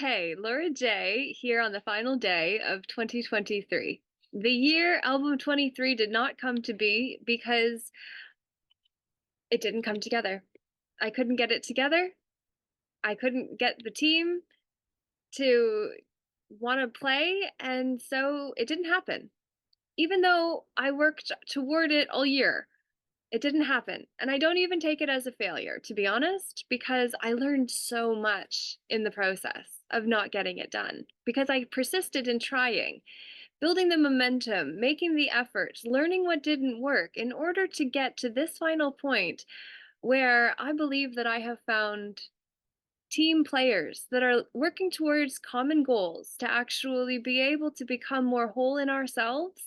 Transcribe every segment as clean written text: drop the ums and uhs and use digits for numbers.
Hey, Laura J. here on the final day of 2023. The year album 23 did not come to be because it didn't come together. I couldn't get it together. I couldn't get the team to want to play, and so it didn't happen. Even though I worked toward it all year, it didn't happen. And I don't even take it as a failure, to be honest, because I learned so much in the process of not getting it done because I persisted in trying, building the momentum, making the effort, learning what didn't work in order to get to this final point where I believe that I have found team players that are working towards common goals to actually be able to become more whole in ourselves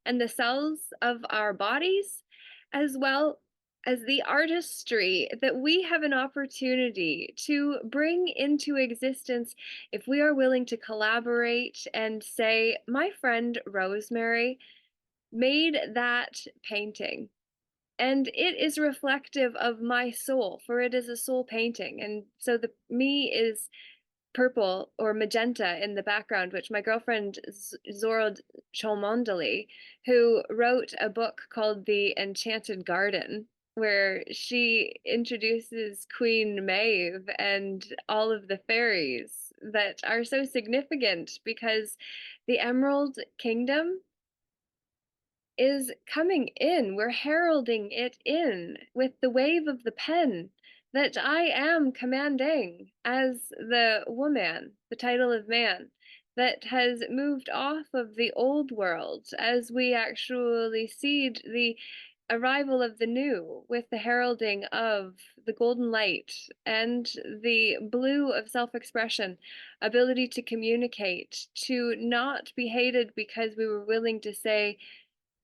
and the cells of our bodies, as well as the artistry that we have an opportunity to bring into existence if we are willing to collaborate and say, my friend Rosemary made that painting. And it is reflective of my soul, for it is a soul painting. And so the me is purple or magenta in the background, which my girlfriend Zorod Cholmondeley, who wrote a book called The Enchanted Garden, where she introduces Queen Maeve and all of the fairies that are so significant because the Emerald Kingdom is coming in. We're heralding it in with the wave of the pen that I am commanding as the woman, the title of man, that has moved off of the old world as we actually seed the arrival of the new with the heralding of the golden light and the blue of self-expression, ability to communicate, to not be hated because we were willing to say,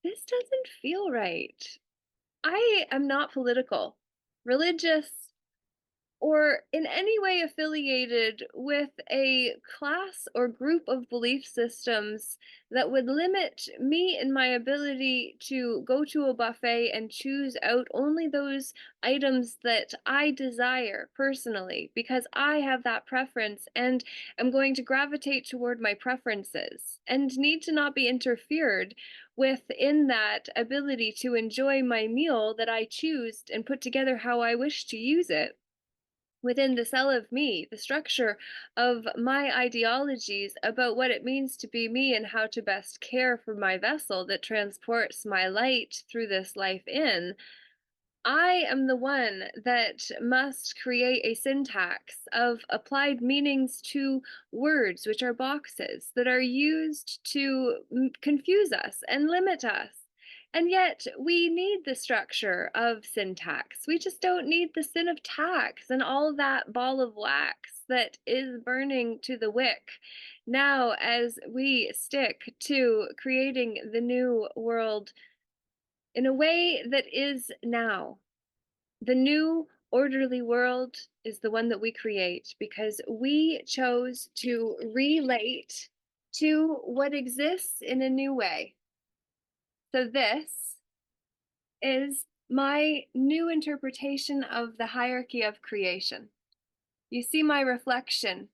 this doesn't feel right. I am not political, religious, or in any way affiliated with a class or group of belief systems that would limit me in my ability to go to a buffet and choose out only those items that I desire personally, because I have that preference and am going to gravitate toward my preferences and need to not be interfered with in that ability to enjoy my meal that I choose and put together how I wish to use it within the cell of me, the structure of my ideologies about what it means to be me and how to best care for my vessel that transports my light through this life in, I am the one that must create a syntax of applied meanings to words, which are boxes that are used to confuse us and limit us. And yet, we need the structure of syntax. We just don't need the sin of tax and all that ball of wax that is burning to the wick now as we stick to creating the new world in a way that is now. The new orderly world is the one that we create because we chose to relate to what exists in a new way. So, this is my new interpretation of the hierarchy of creation. You see my reflection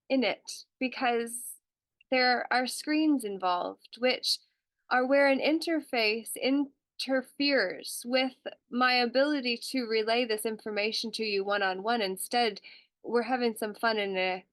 in it because there are screens involved, which are where an interface interferes with my ability to relay this information to you one on one. Instead, we're having some fun in a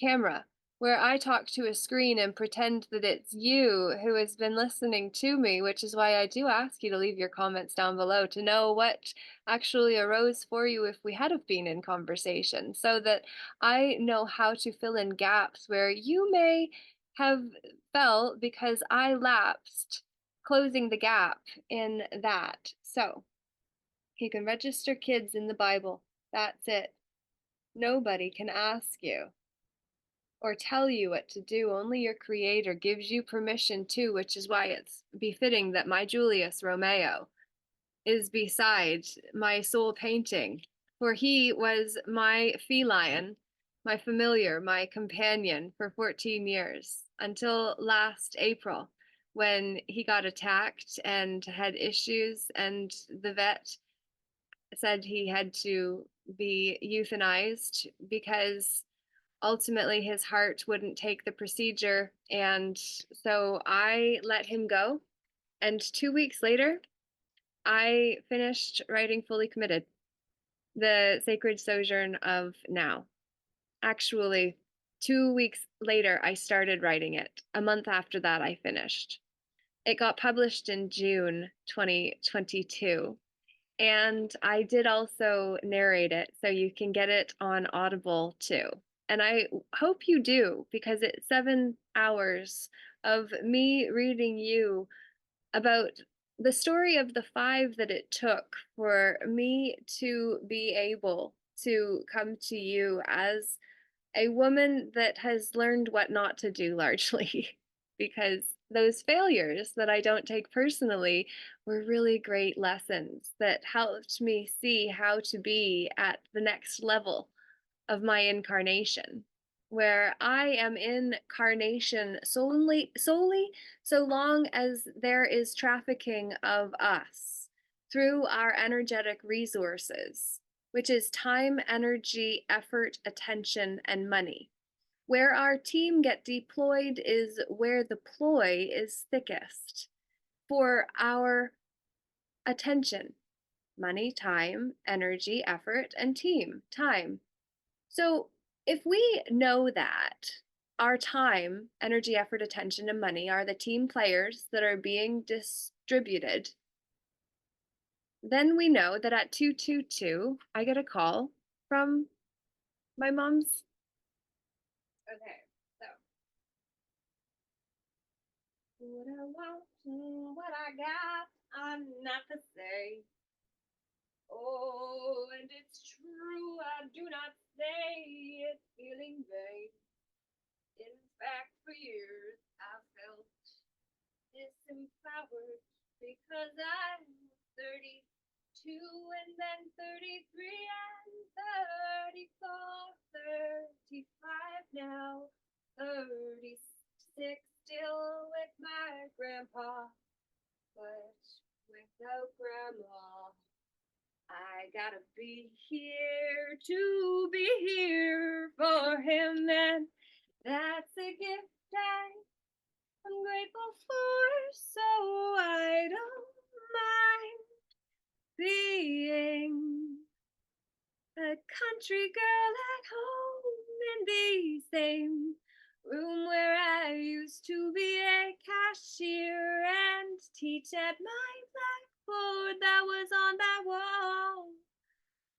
camera where I talk to a screen and pretend that it's you who has been listening to me, which is why I do ask you to leave your comments down below to know what actually arose for you if we had have been in conversation, so that I know how to fill in gaps where you may have fell because I lapsed, closing the gap in that. So you can register kids in the Bible. That's it. Nobody can ask you or tell you what to do. Only your creator gives you permission to, which is why it's befitting that my Julius Romeo is beside my soul painting, for he was my feline, my familiar, my companion for 14 years until last April when he got attacked and had issues, and the vet said he had to be euthanized because ultimately his heart wouldn't take the procedure, and so I let him go. And 2 weeks later, I finished writing Fully Committed, the sacred sojourn of now. Actually, 2 weeks later, I started writing it. A month after that, I finished. It got published in June 2022. And I did also narrate it, so you can get it on Audible too. And I hope you do, because it's 7 hours of me reading you about the story of the 5 that it took for me to be able to come to you as a woman that has learned what not to do largely. Because those failures that I don't take personally were really great lessons that helped me see how to be at the next level of my incarnation, where I am in carnation solely so long as there is trafficking of us through our energetic resources, which is time, energy, effort, attention, and money. Where our team get deployed is where the ploy is thickest for our attention, money, time, energy, effort, and team, time. So if we know that our time, energy, effort, attention, and money are the team players that are being distributed, then we know that at 222, I get a call from my mom's. Okay, so what I want, what I got, I'm not to say. Oh, and it's true, I do not say it feeling vain. In fact, for years I've felt disempowered because I'm 32 and then 33 and 34, 35 now, 36 still with my grandpa, but without grandma. I gotta be here to be here for him, and that's a gift I'm grateful for, so I don't mind being a country girl at home in the same room where I used to be a cashier and teach at my blackboard that was on that wall.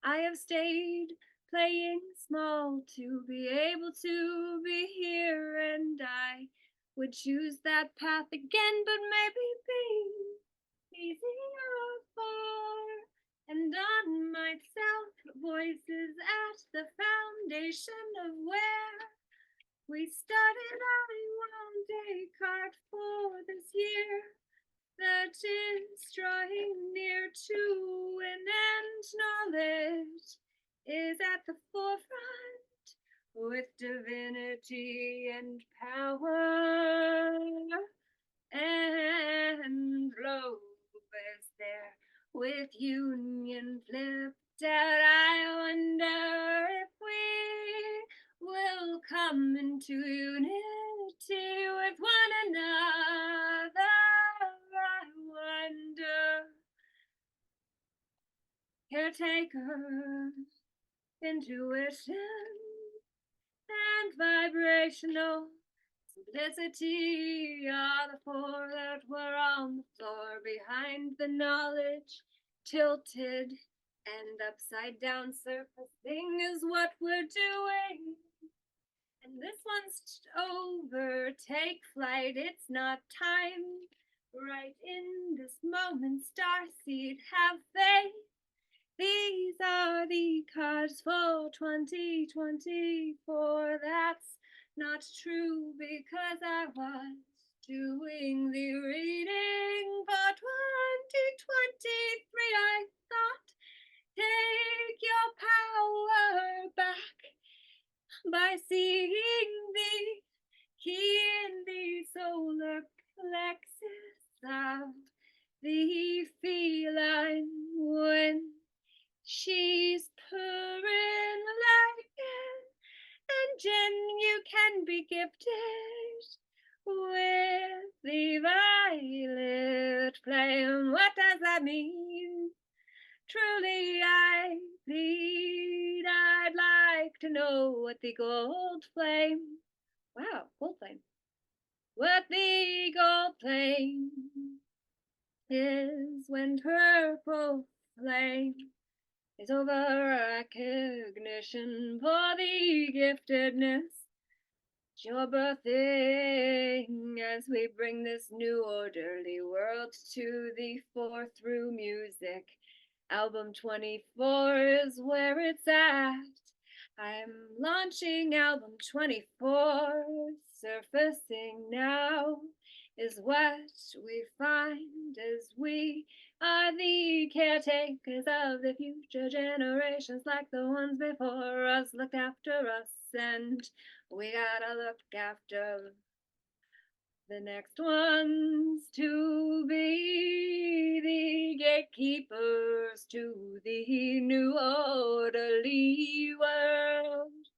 I have stayed playing small to be able to be here, and I would choose that path again, but maybe be easier for and on myself. Voices at the foundation of where we started. I want a card for this year that is drawing near to an end. Knowledge is at the forefront with divinity and power, and love is there with union flipped out. I wonder if we will come into unity with one another. I wonder, caretaker, intuition, and vibrational simplicity are the 4 that were on the floor behind the knowledge. Tilted and upside down surfacing is what we're doing. And this one's over. Take flight, it's not time. Right in this moment, starseed, have faith. These are the cards for 2024. That's not true because I was doing the reading for 2023. I thought, take your power back by seeing the key in the solar plexus of the feline when she's purring like an imagine you can be gifted with the violet flame. What does that mean? Truly I plead, I'd like to know what the gold flame, wow, gold flame, what the gold flame is when purple flame is over recognition for the giftedness. It's your birthing as we bring this new orderly world to the fore through music. Album 24 is where it's at. I'm launching album 24. Surfacing now is what we find as we are the caretakers of the future generations, like the ones before us looked after us, and we gotta look after the next ones to be the gatekeepers to the new orderly world.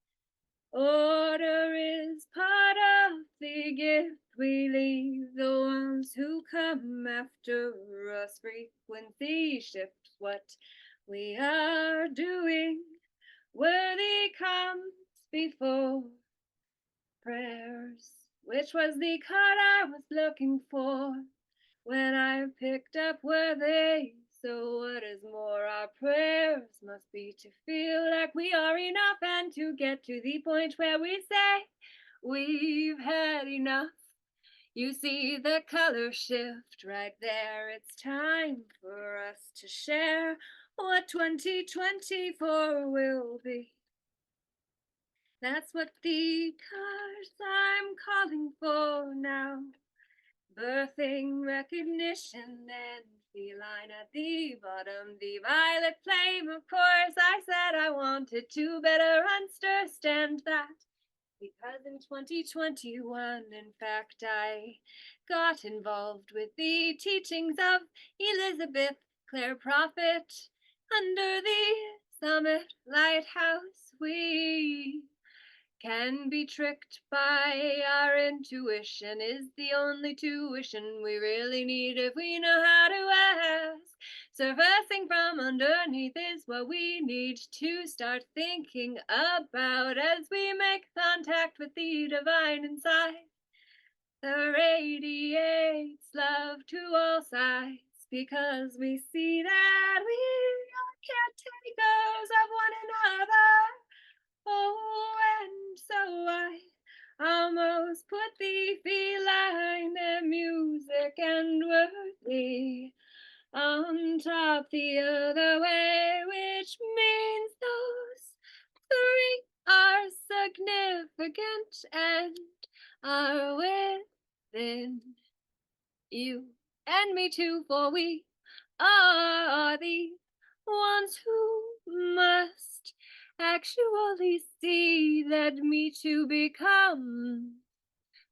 Order is part of the gift we leave. The ones who come after us, frequency shifts what we are doing. Worthy comes before prayers, which was the card I was looking for when I picked up worthy. So what is more, our prayers must be to feel like we are enough and to get to the point where we say we've had enough. You see the color shift right there. It's time for us to share what 2024 will be. That's what the cards I'm calling for now. Birthing recognition and feline at the bottom, the violet flame. Of course, I said I wanted to better understand that, because in 2021, in fact, I got involved with the teachings of Elizabeth Clare Prophet under the Summit Lighthouse. We can be tricked by our intuition, is the only tuition we really need if we know how to ask. Surfacing from underneath is what we need to start thinking about as we make contact with the divine inside. That radiates love to all sides, because we see that we are caretakers of one another. Oh, and so I almost put the feline, the music, and worthy on top the other way, which means those three are significant and are within you and me too, for we are the ones who must actually see that me to become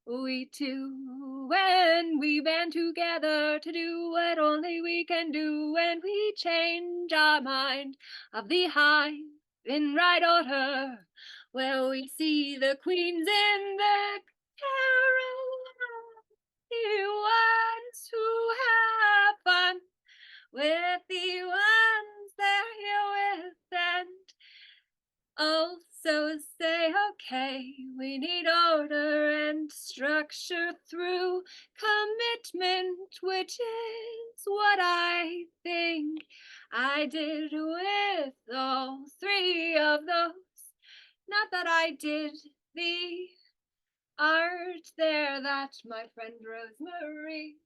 we two, when we band together to do what only we can do, when we change our mind of the hive in right order, where we see the queens in the carol, the ones who have fun with the ones they're here with, and also say, okay, we need order and structure through commitment, which is what I think I did with all three of those. Not that I did the art there that my friend Rosemary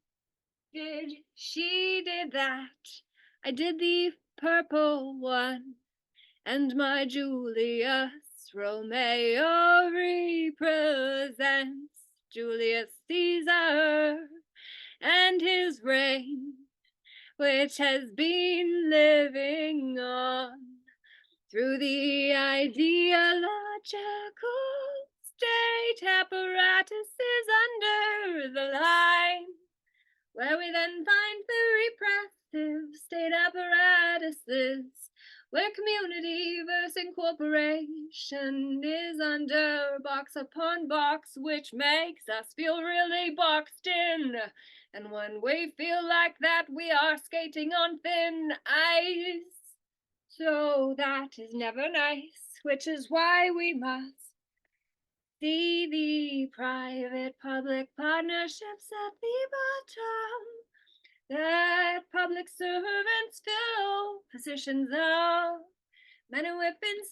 did. She did that. I did the purple one. And my Julius Romeo represents Julius Caesar and his reign, which has been living on through the ideological state apparatuses under the line, where we then find the repressive state apparatuses where community versus incorporation is under box upon box, which makes us feel really boxed in. And when we feel like that, we are skating on thin ice. So that is never nice, which is why we must see the private-public partnerships at the bottom, that public servants fill positions of men and women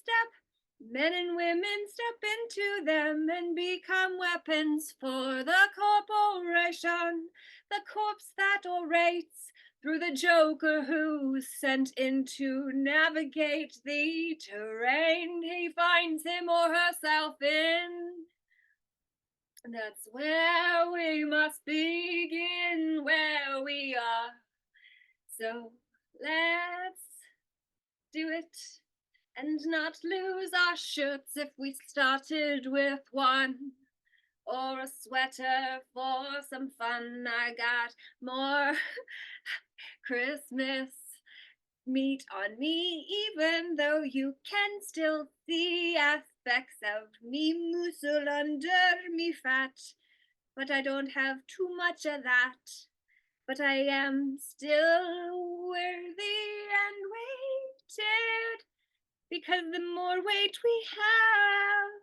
step into them and become weapons for the corporation, the corpse that orates through the joker who's sent in to navigate the terrain he finds him or herself in. That's where we must begin, where we are. So let's do it and not lose our shirts if we started with one, or a sweater for some fun. I got more Christmas meat on me, even though you can still see aspects of me muscle under me fat. But I don't have too much of that. But I am still worthy and weighted, because the more weight we have,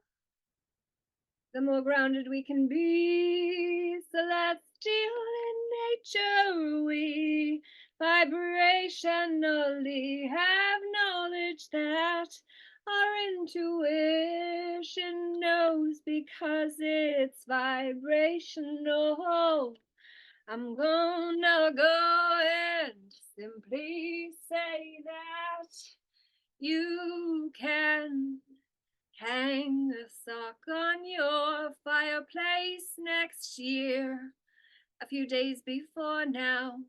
the more grounded we can be. Celestial in nature, we vibrationally have knowledge that our intuition knows, because it's vibrational. I'm gonna go and simply say that you can hang a sock on your fireplace next year, a few days before now,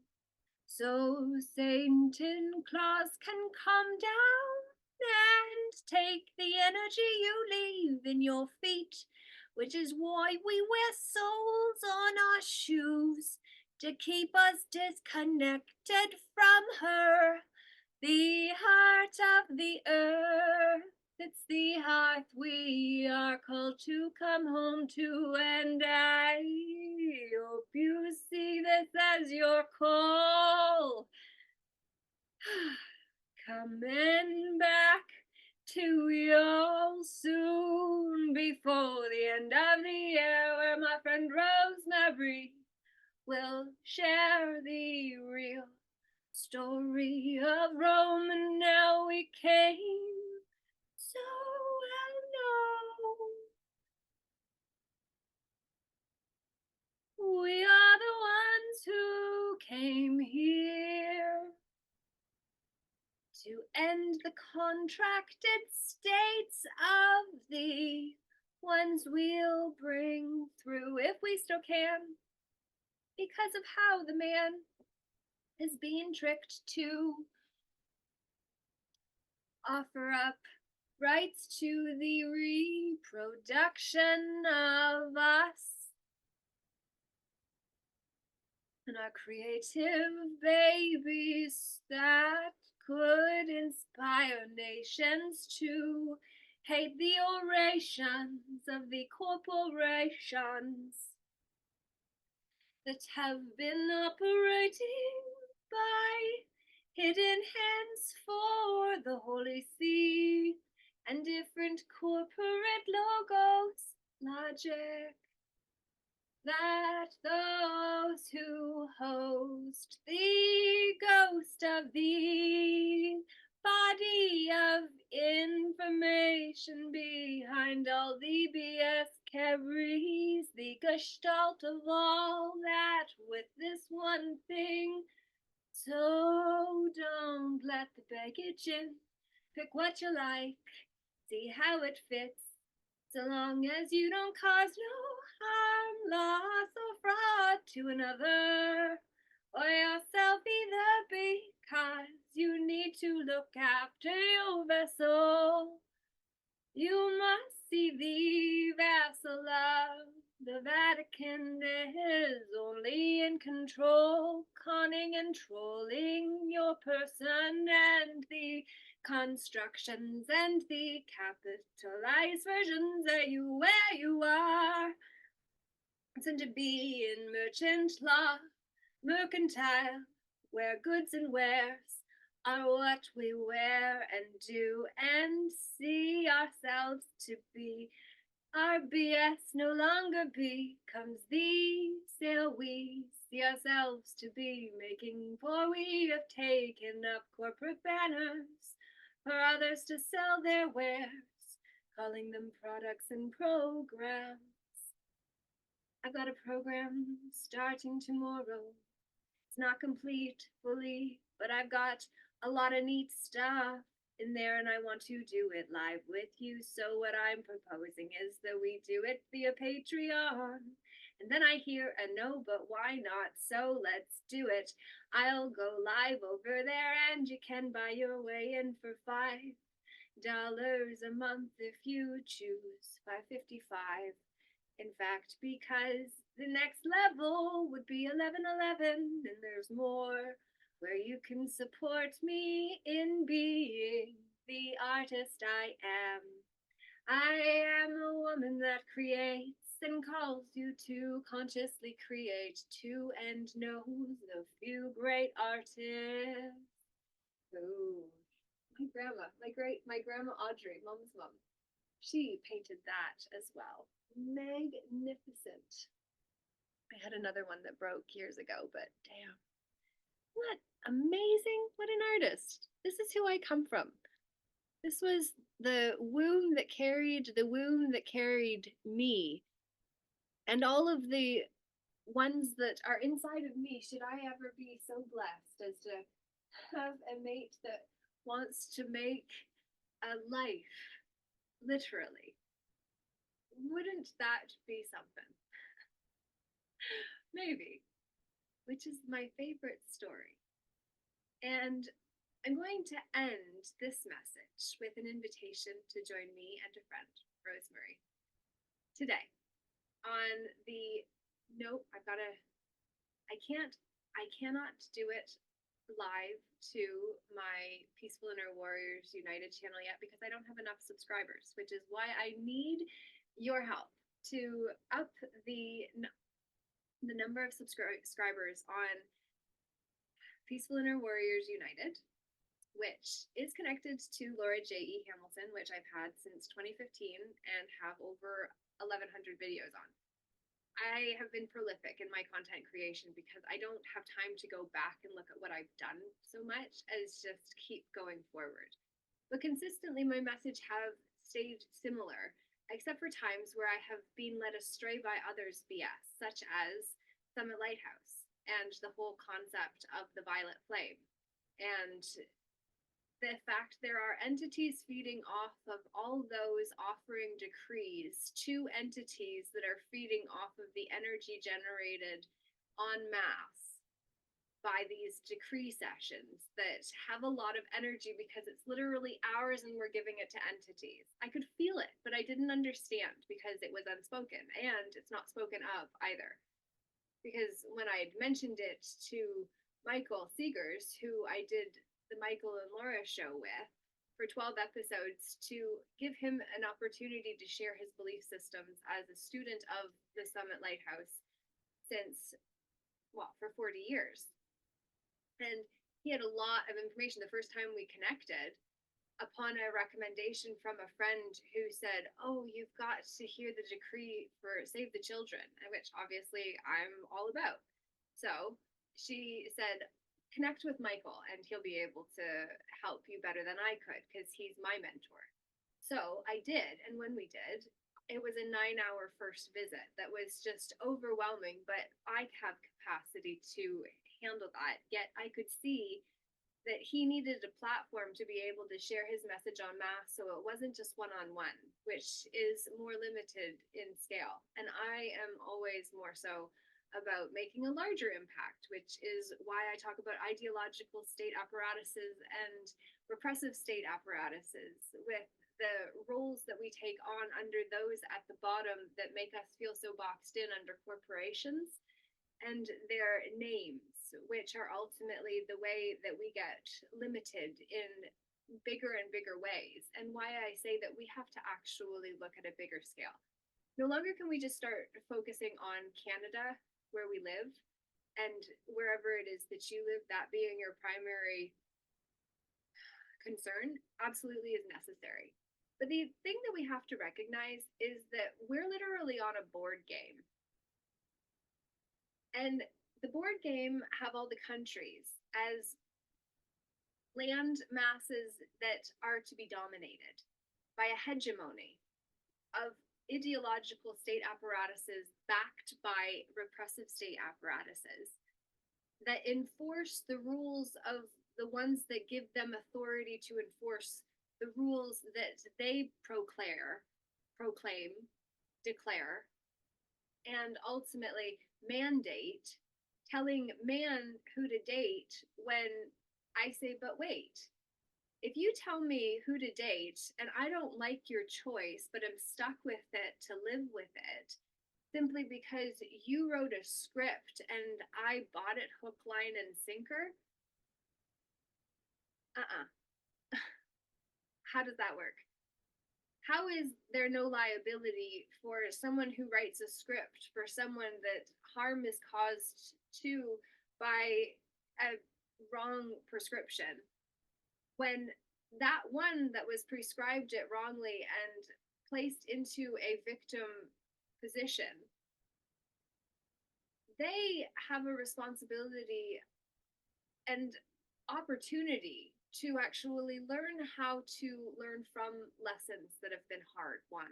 so Satan Claus can come down and take the energy you leave in your feet, which is why we wear soles on our shoes, to keep us disconnected from her, the heart of the earth. It's the hearth we are called to come home to, and I hope you see this as your call. Coming back to y'all soon, before the end of the year, where my friend Rosemary will share the real story of Rome and how we came so well known. We are the ones who came here to end the contracted states of the ones we'll bring through, if we still can, because of how the man is being tricked to offer up rights to the reproduction of us and our creative babies that could inspire nations to hate the orations of the corporations that have been operating by hidden hands for the Holy See and different corporate logos, logic that those who host the ghost of the body of information behind all the BS carries the gestalt of all that with this one thing. So don't let the baggage in. Pick what you like, see how it fits, so long as you don't cause no harm, loss, or fraud to another or yourself, either, because you need to look after your vessel. You must see the vessel of the Vatican is only in control, conning and trolling your person, and the constructions and the capitalized versions that you where you are. And to be in merchant law, mercantile, where goods and wares are what we wear and do and see ourselves to be. Our BS no longer becomes the sale we see ourselves to be making, for we have taken up corporate banners for others to sell their wares, calling them products and programs. I've got a program starting tomorrow. It's not complete fully, but I've got a lot of neat stuff in there and I want to do it live with you. So what I'm proposing is that we do it via Patreon. And then I hear a no, but why not? So let's do it. I'll go live over there and you can buy your way in for $5 a month if you choose. $5.55. In fact, because the next level would be 1111, and there's more where you can support me in being the artist I am. I am a woman that creates and calls you to consciously create to and knows the few great artists. Ooh, my grandma Audrey, mom's mom, she painted that as well. Magnificent. I had another one that broke years ago, but damn. What amazing. What an artist. This is who I come from. This was the womb that carried me. And all of the ones that are inside of me, should I ever be so blessed as to have a mate that wants to make a life, literally. Wouldn't that be something? Maybe. Which is my favorite story. And I'm going to end this message with an invitation to join me and a friend, Rosemary, today on the I cannot do it live to my Peaceful Inner Warriors United channel yet because I don't have enough subscribers, which is why I need your help to up the number of subscribers on Peaceful Inner Warriors United, which is connected to Laura J.E. Hamilton, which I've had since 2015 and have over 1,100 videos on. I have been prolific in my content creation because I don't have time to go back and look at what I've done so much as just keep going forward. But consistently, my message have stayed similar, except for times where I have been led astray by others' BS, such as Summit Lighthouse and the whole concept of the violet flame. And the fact there are entities feeding off of all those offering decrees to entities that are feeding off of the energy generated en masse by these decree sessions that have a lot of energy because it's literally ours and we're giving it to entities. I could feel it, but I didn't understand because it was unspoken and it's not spoken of either. Because when I had mentioned it to Michael Seegers, who I did the Michael and Laura show with for 12 episodes, to give him an opportunity to share his belief systems as a student of the Summit Lighthouse since, for 40 years. And he had a lot of information. The first time we connected, upon a recommendation from a friend who said, "Oh, you've got to hear the decree for Save the Children," which obviously I'm all about. So she said, "Connect with Michael and he'll be able to help you better than I could because he's my mentor." So I did. And when we did, it was a 9-hour first visit that was just overwhelming, but I have capacity to handle that. Yet I could see that he needed a platform to be able to share his message en masse, so it wasn't just one-on-one, which is more limited in scale. And I am always more so about making a larger impact, which is why I talk about ideological state apparatuses and repressive state apparatuses, with the roles that we take on under those at the bottom that make us feel so boxed in under corporations and their names, which are ultimately the way that we get limited in bigger and bigger ways, and why I say that we have to actually look at a bigger scale. No longer can we just start focusing on Canada, where we live, and wherever it is that you live, that being your primary concern, absolutely is necessary. But the thing that we have to recognize is that we're literally on a board game. And the board game have all the countries as land masses that are to be dominated by a hegemony of ideological state apparatuses backed by repressive state apparatuses that enforce the rules of the ones that give them authority to enforce the rules that they proclaim, declare, and ultimately mandate, telling man who to date when I say, but wait, if you tell me who to date and I don't like your choice, but I'm stuck with it to live with it, simply because you wrote a script and I bought it hook, line, and sinker, how does that work? How is there no liability for someone who writes a script for someone that harm is caused to by a wrong prescription, when that one that was prescribed it wrongly and placed into a victim position, they have a responsibility and opportunity to actually learn how to learn from lessons that have been hard won.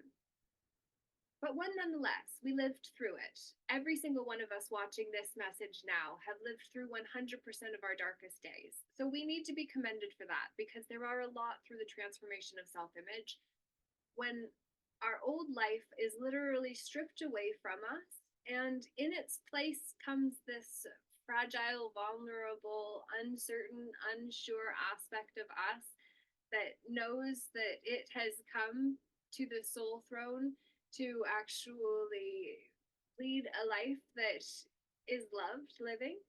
But one nonetheless, we lived through it. Every single one of us watching this message now have lived through 100% of our darkest days. So we need to be commended for that, because there are a lot through the transformation of self-image when our old life is literally stripped away from us, and in its place comes this fragile, vulnerable, uncertain, unsure aspect of us that knows that it has come to the soul throne to actually lead a life that is loved living,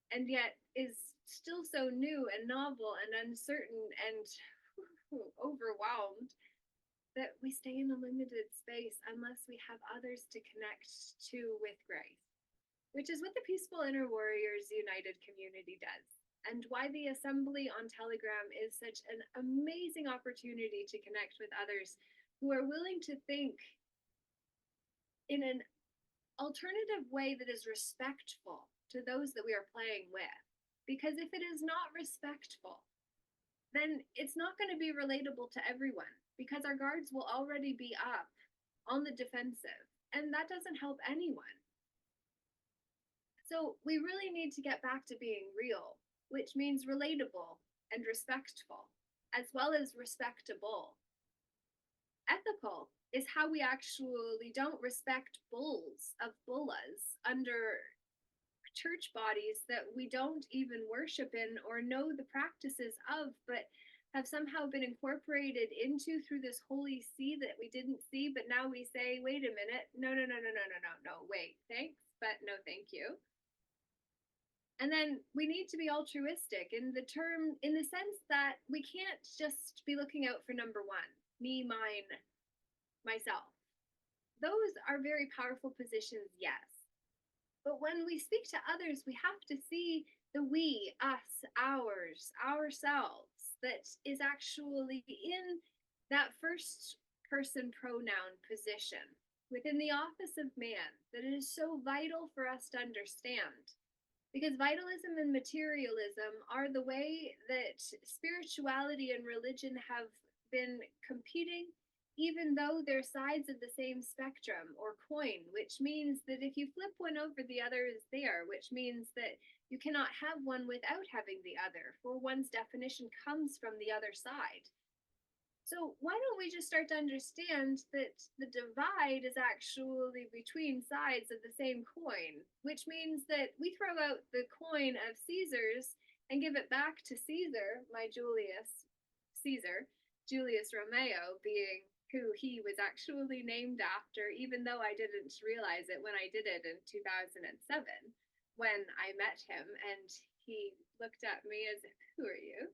and yet is still so new and novel and uncertain and overwhelmed that we stay in a limited space unless we have others to connect to with grace, which is what the Peaceful Inner Warriors United community does, and why the assembly on Telegram is such an amazing opportunity to connect with others who are willing to think in an alternative way that is respectful to those that we are playing with. Because if it is not respectful, then it's not going to be relatable to everyone, because our guards will already be up on the defensive, and that doesn't help anyone. So we really need to get back to being real, which means relatable and respectful, as well as respectable. Ethical is how we actually don't respect bulls of bullas under church bodies that we don't even worship in or know the practices of, but have somehow been incorporated into through this holy see that we didn't see, but now we say, wait a minute, no, wait, thanks, but no thank you. And then we need to be altruistic in the sense that we can't just be looking out for number one, me, mine, myself. Those are very powerful positions, yes. But when we speak to others, we have to see the we, us, ours, ourselves that is actually in that first person pronoun position within the office of man that is so vital for us to understand. Because vitalism and materialism are the way that spirituality and religion have been competing, even though they're sides of the same spectrum or coin, which means that if you flip one over, the other is there, which means that you cannot have one without having the other, for one's definition comes from the other side. So why don't we just start to understand that the divide is actually between sides of the same coin, which means that we throw out the coin of Caesar's and give it back to Caesar, my Julius Caesar, Julius Romeo being who he was actually named after, even though I didn't realize it when I did it in 2007, when I met him and he looked at me as if, who are you?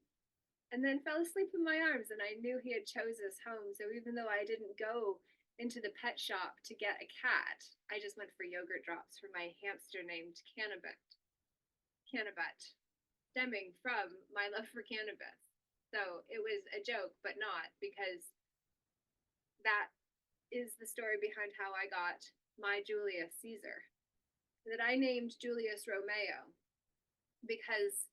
and then fell asleep in my arms, and I knew he had chose his home. So even though I didn't go into the pet shop to get a cat, I just went for yogurt drops for my hamster named Cannabut, stemming from my love for cannabis. So it was a joke, but not, because that is the story behind how I got my Julius Caesar, that I named Julius Romeo because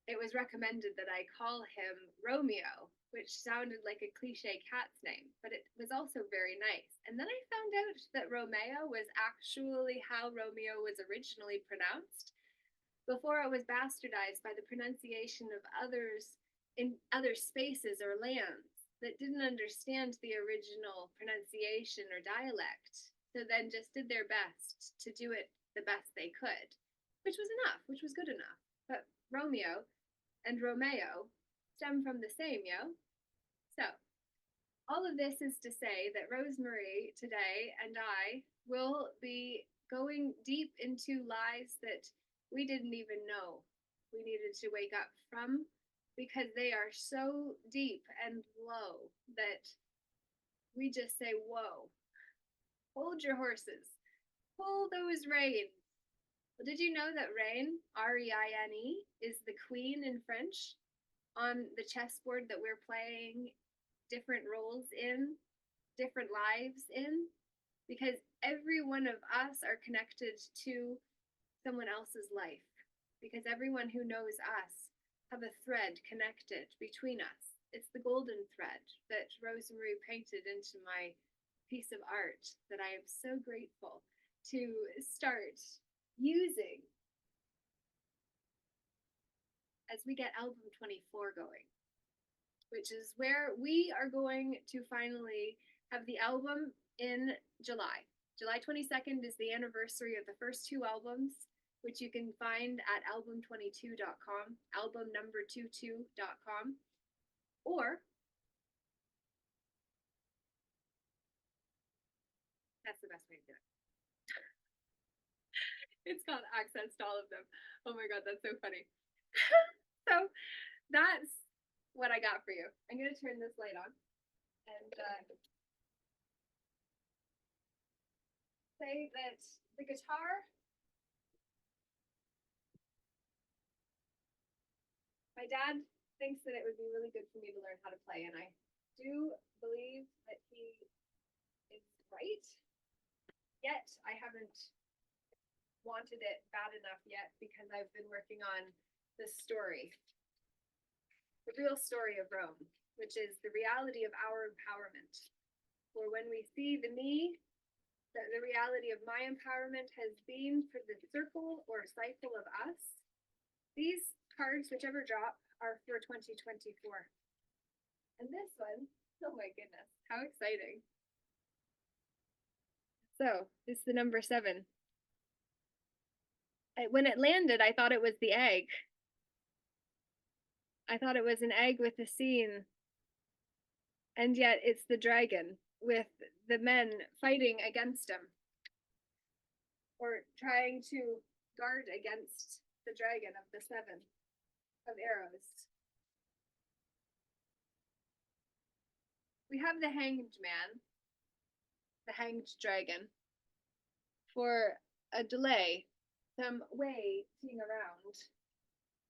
it was recommended that I call him Romeo, which sounded like a cliche cat's name, but it was also very nice. And then I found out that Romeo was actually how Romeo was originally pronounced before it was bastardized by the pronunciation of others in other spaces or lands that didn't understand the original pronunciation or dialect, so then just did their best to do it the best they could, which was enough, which was good enough. But Romeo and Romeo stem from the same, yo. So, all of this is to say that Rosemary today and I will be going deep into lies that we didn't even know we needed to wake up from, because they are so deep and low that we just say, whoa, hold your horses, pull those reins. Well, did you know that Reine, Reine, is the queen in French on the chessboard that we're playing different roles in, different lives in? Because every one of us are connected to someone else's life. Because everyone who knows us have a thread connected between us. It's the golden thread that Rosemary painted into my piece of art that I am so grateful to start using as we get album 24 going, which is where we are going to finally have the album in July. July 22nd is the anniversary of the first two albums, which you can find at album22.com, album number 22.com, or that's the best way to do it. It's got access to all of them. Oh my God, that's so funny. So that's what I got for you. I'm going to turn this light on and say that the guitar, my dad thinks that it would be really good for me to learn how to play, and I do believe that he is right. Yet I haven't wanted it bad enough yet, because I've been working on this story, the real story of Rome, which is the reality of our empowerment. For when we see the me, that the reality of my empowerment has been for the circle or cycle of us, these cards, whichever drop, are for 2024. And this one, oh my goodness, how exciting. So, this is the number 7. When it landed, I thought it was the egg. I thought it was an egg with a scene. And yet it's the dragon with the men fighting against him, or trying to guard against the dragon of the 7 of arrows. We have the hanged man, the hanged dragon, for a delay, some waiting around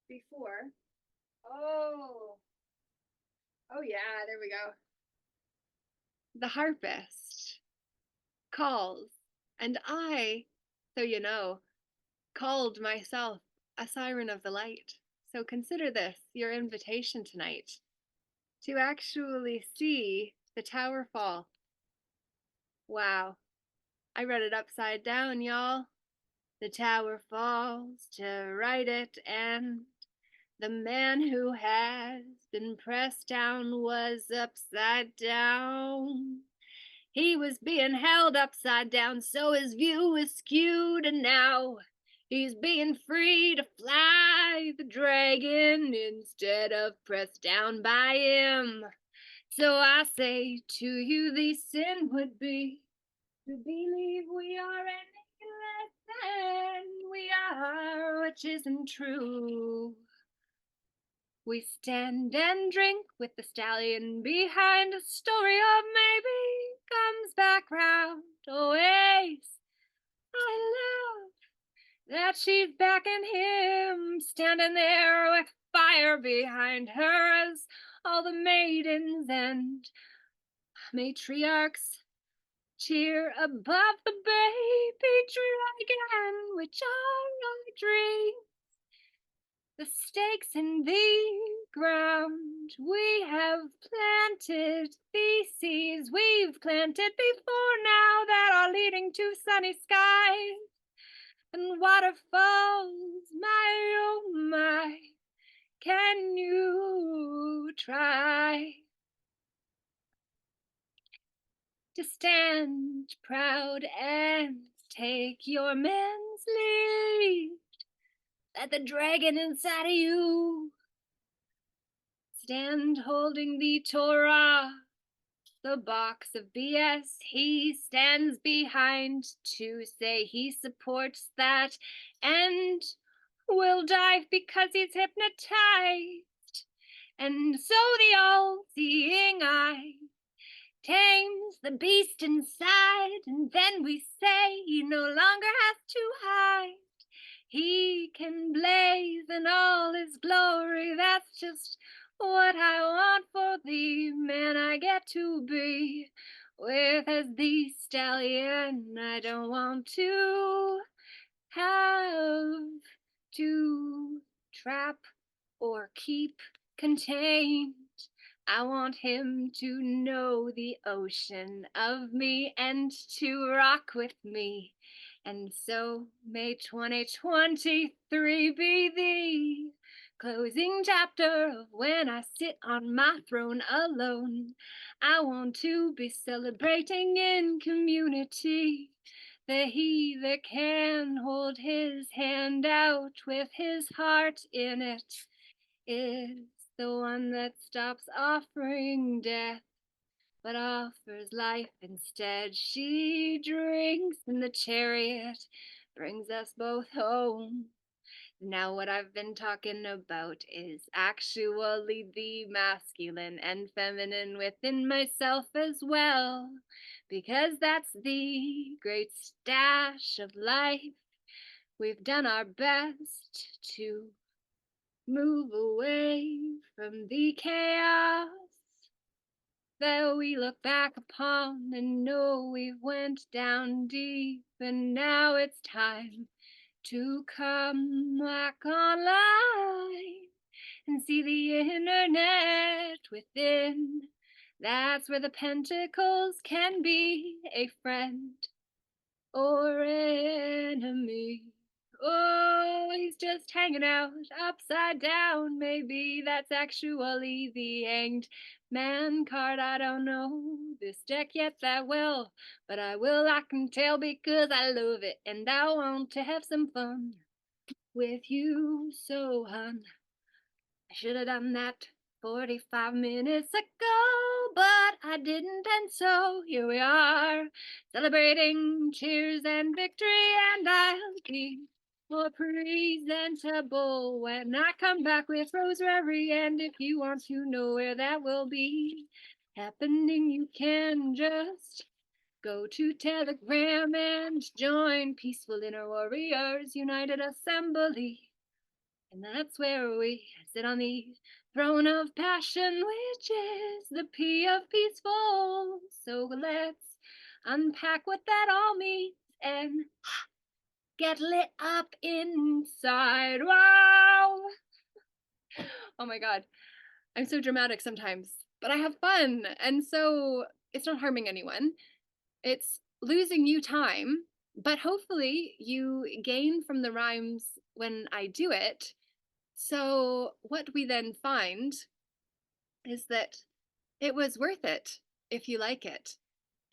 before. Oh yeah, there we go. The harpist calls, and I, so you know, called myself a siren of the light. So consider this your invitation tonight to actually see the tower fall. Wow, I read it upside down, y'all. The tower falls to right it, and the man who has been pressed down was upside down. He was being held upside down, so his view is skewed, and now he's being free to fly the dragon instead of pressed down by him. So I say to you, the sin would be to believe we are any less than we are, which isn't true. We stand and drink with the stallion behind. A story of maybe comes back round always. I love that she's backing him, standing there with fire behind her as all the maidens and matriarchs cheer above the baby dragon, which are our dreams. The stakes in the ground we have planted, these seeds we've planted before now that are leading to sunny skies and waterfalls. My oh my, can you try to stand proud and take your man's lead? Let the dragon inside of you stand holding the Torah, the box of BS he stands behind to say he supports that and will dive because he's hypnotized. And so the all-seeing eye tames the beast inside, and then we say he no longer has to hide. He can blaze in all his glory. That's just what I want for the man I get to be with as the stallion. I don't want to have to trap or keep contained. I want him to know the ocean of me and to rock with me. And so may 2023 be the closing chapter of when I sit on my throne alone. I want to be celebrating in community. The he that can hold his hand out with his heart in it is the one that stops offering death but offers life instead. She drinks in the chariot, brings us both home. Now what I've been talking about is actually the masculine and feminine within myself as well, because that's the great stash of life. We've done our best to move away from the chaos that we look back upon and know we went down deep, and now it's time to come back online and see the internet within. That's where the pentacles can be a friend or enemy. Oh, he's just hanging out upside down. Maybe that's actually the hanged man card. I don't know this deck yet that well, but I will, I can tell, because I love it and I want to have some fun with you. So, hun, I should have done that 45 minutes ago, but I didn't, and so here we are, celebrating cheers and victory, and I'll be more presentable when I come back with Rosary. And if you want to know where that will be happening, you can just go to Telegram and join Peaceful Inner Warriors United Assembly. And that's where we sit on the throne of passion, which is the P of peaceful. So let's unpack what that all means and get lit up inside. Wow! Oh my God, I'm so dramatic sometimes, but I have fun. And so it's not harming anyone. It's losing you time, but hopefully you gain from the rhymes when I do it. So what we then find is that it was worth it if you like it,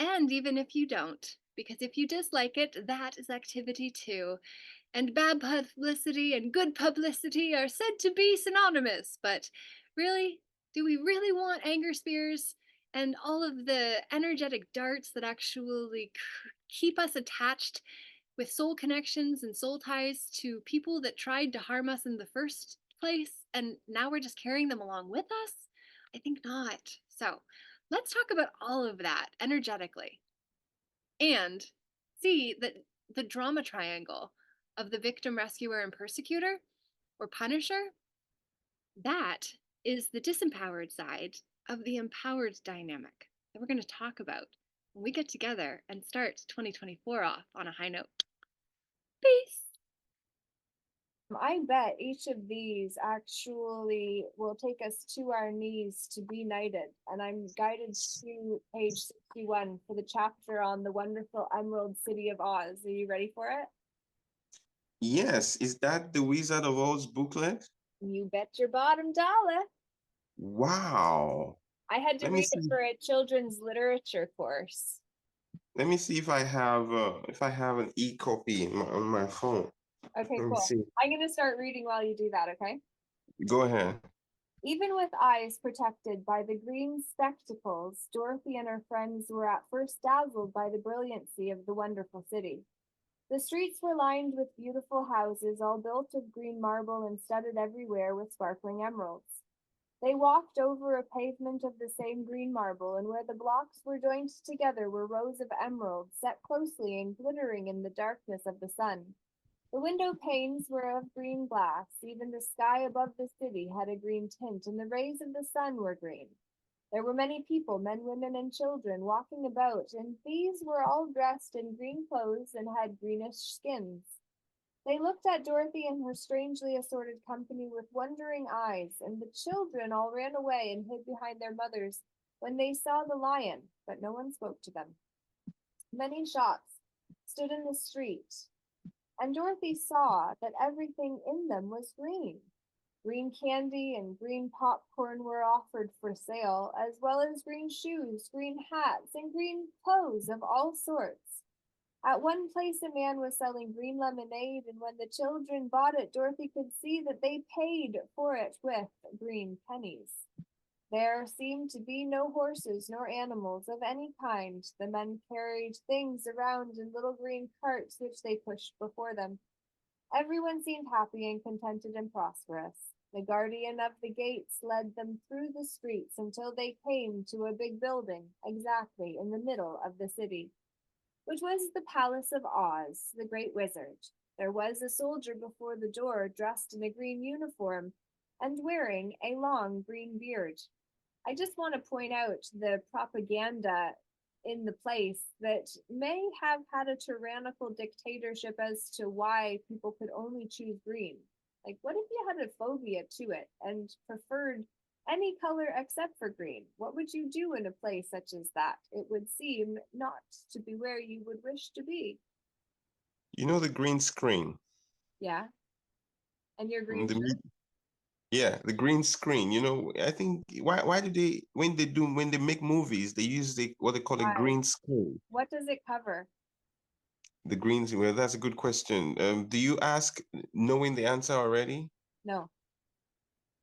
and even if you don't, because if you dislike it, that is activity too. And bad publicity and good publicity are said to be synonymous, but really, do we really want anger spears and all of the energetic darts that actually keep us attached with soul connections and soul ties to people that tried to harm us in the first place and now we're just carrying them along with us? I think not. So let's talk about all of that energetically and see that the drama triangle of the victim, rescuer, and persecutor or punisher, that is the disempowered side of the empowered dynamic that we're going to talk about when we get together and start 2024 off on a high note. Peace. I bet each of these actually will take us to our knees to be knighted. And I'm guided to page 61 for the chapter on the wonderful Emerald City of Oz. Are you ready for it? Yes, is that the Wizard of Oz booklet? You bet your bottom dollar. Wow. I had to Let me read it see. for a children's literature course. Let me see if I have an e-copy on my phone. Okay, Let me cool. see. I'm going to start reading while you do that, okay? Go ahead. Even with eyes protected by the green spectacles, Dorothy and her friends were at first dazzled by the brilliancy of the wonderful city. The streets were lined with beautiful houses, all built of green marble and studded everywhere with sparkling emeralds. They walked over a pavement of the same green marble, and where the blocks were joined together were rows of emeralds set closely and glittering in the darkness of the sun. The window panes were of green glass, even the sky above the city had a green tint, and the rays of the sun were green. There were many people, men, women, and children, walking about, and these were all dressed in green clothes and had greenish skins. They looked at Dorothy and her strangely assorted company with wondering eyes, and the children all ran away and hid behind their mothers when they saw the lion, but no one spoke to them. Many shops stood in the street, and Dorothy saw that everything in them was green. Green candy and green popcorn were offered for sale, as well as green shoes, green hats, and green clothes of all sorts. At one place, a man was selling green lemonade, and when the children bought it, Dorothy could see that they paid for it with green pennies. There seemed to be no horses nor animals of any kind. The men carried things around in little green carts which they pushed before them. Everyone seemed happy and contented and prosperous. The guardian of the gates led them through the streets until they came to a big building exactly in the middle of the city, which was the palace of Oz, the great wizard. There was a soldier before the door dressed in a green uniform and wearing a long green beard. I just want to point out the propaganda in the place that may have had a tyrannical dictatorship as to why people could only choose green. Like, what if you had a phobia to it and preferred any color except for green? What would you do in a place such as that? It would seem not to be where you would wish to be. You know the green screen? Yeah. And your green The shirt? Yeah, the green screen. You know, I think why do they when they make movies, they use what they call a Why? green screen. What does it cover? The green, well, that's a good question. Do you ask knowing the answer already? No.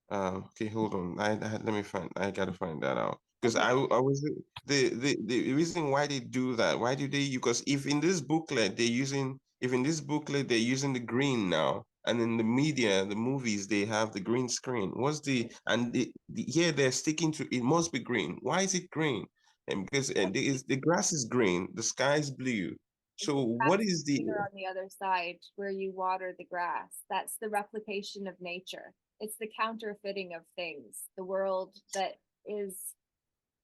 Okay, hold on. Let me find. I gotta find that out because Okay. I was the reason why they do that. Why do they? Because if in this booklet they're using the green now, and in the media, the movies they have the green screen. What's here they're sticking to it must be green. Why is it green? And because the grass is green, the sky is blue. It's So the what grass is the greener on the other side where you water the grass. That's the replication of nature. It's the counterfeiting of things. The world that is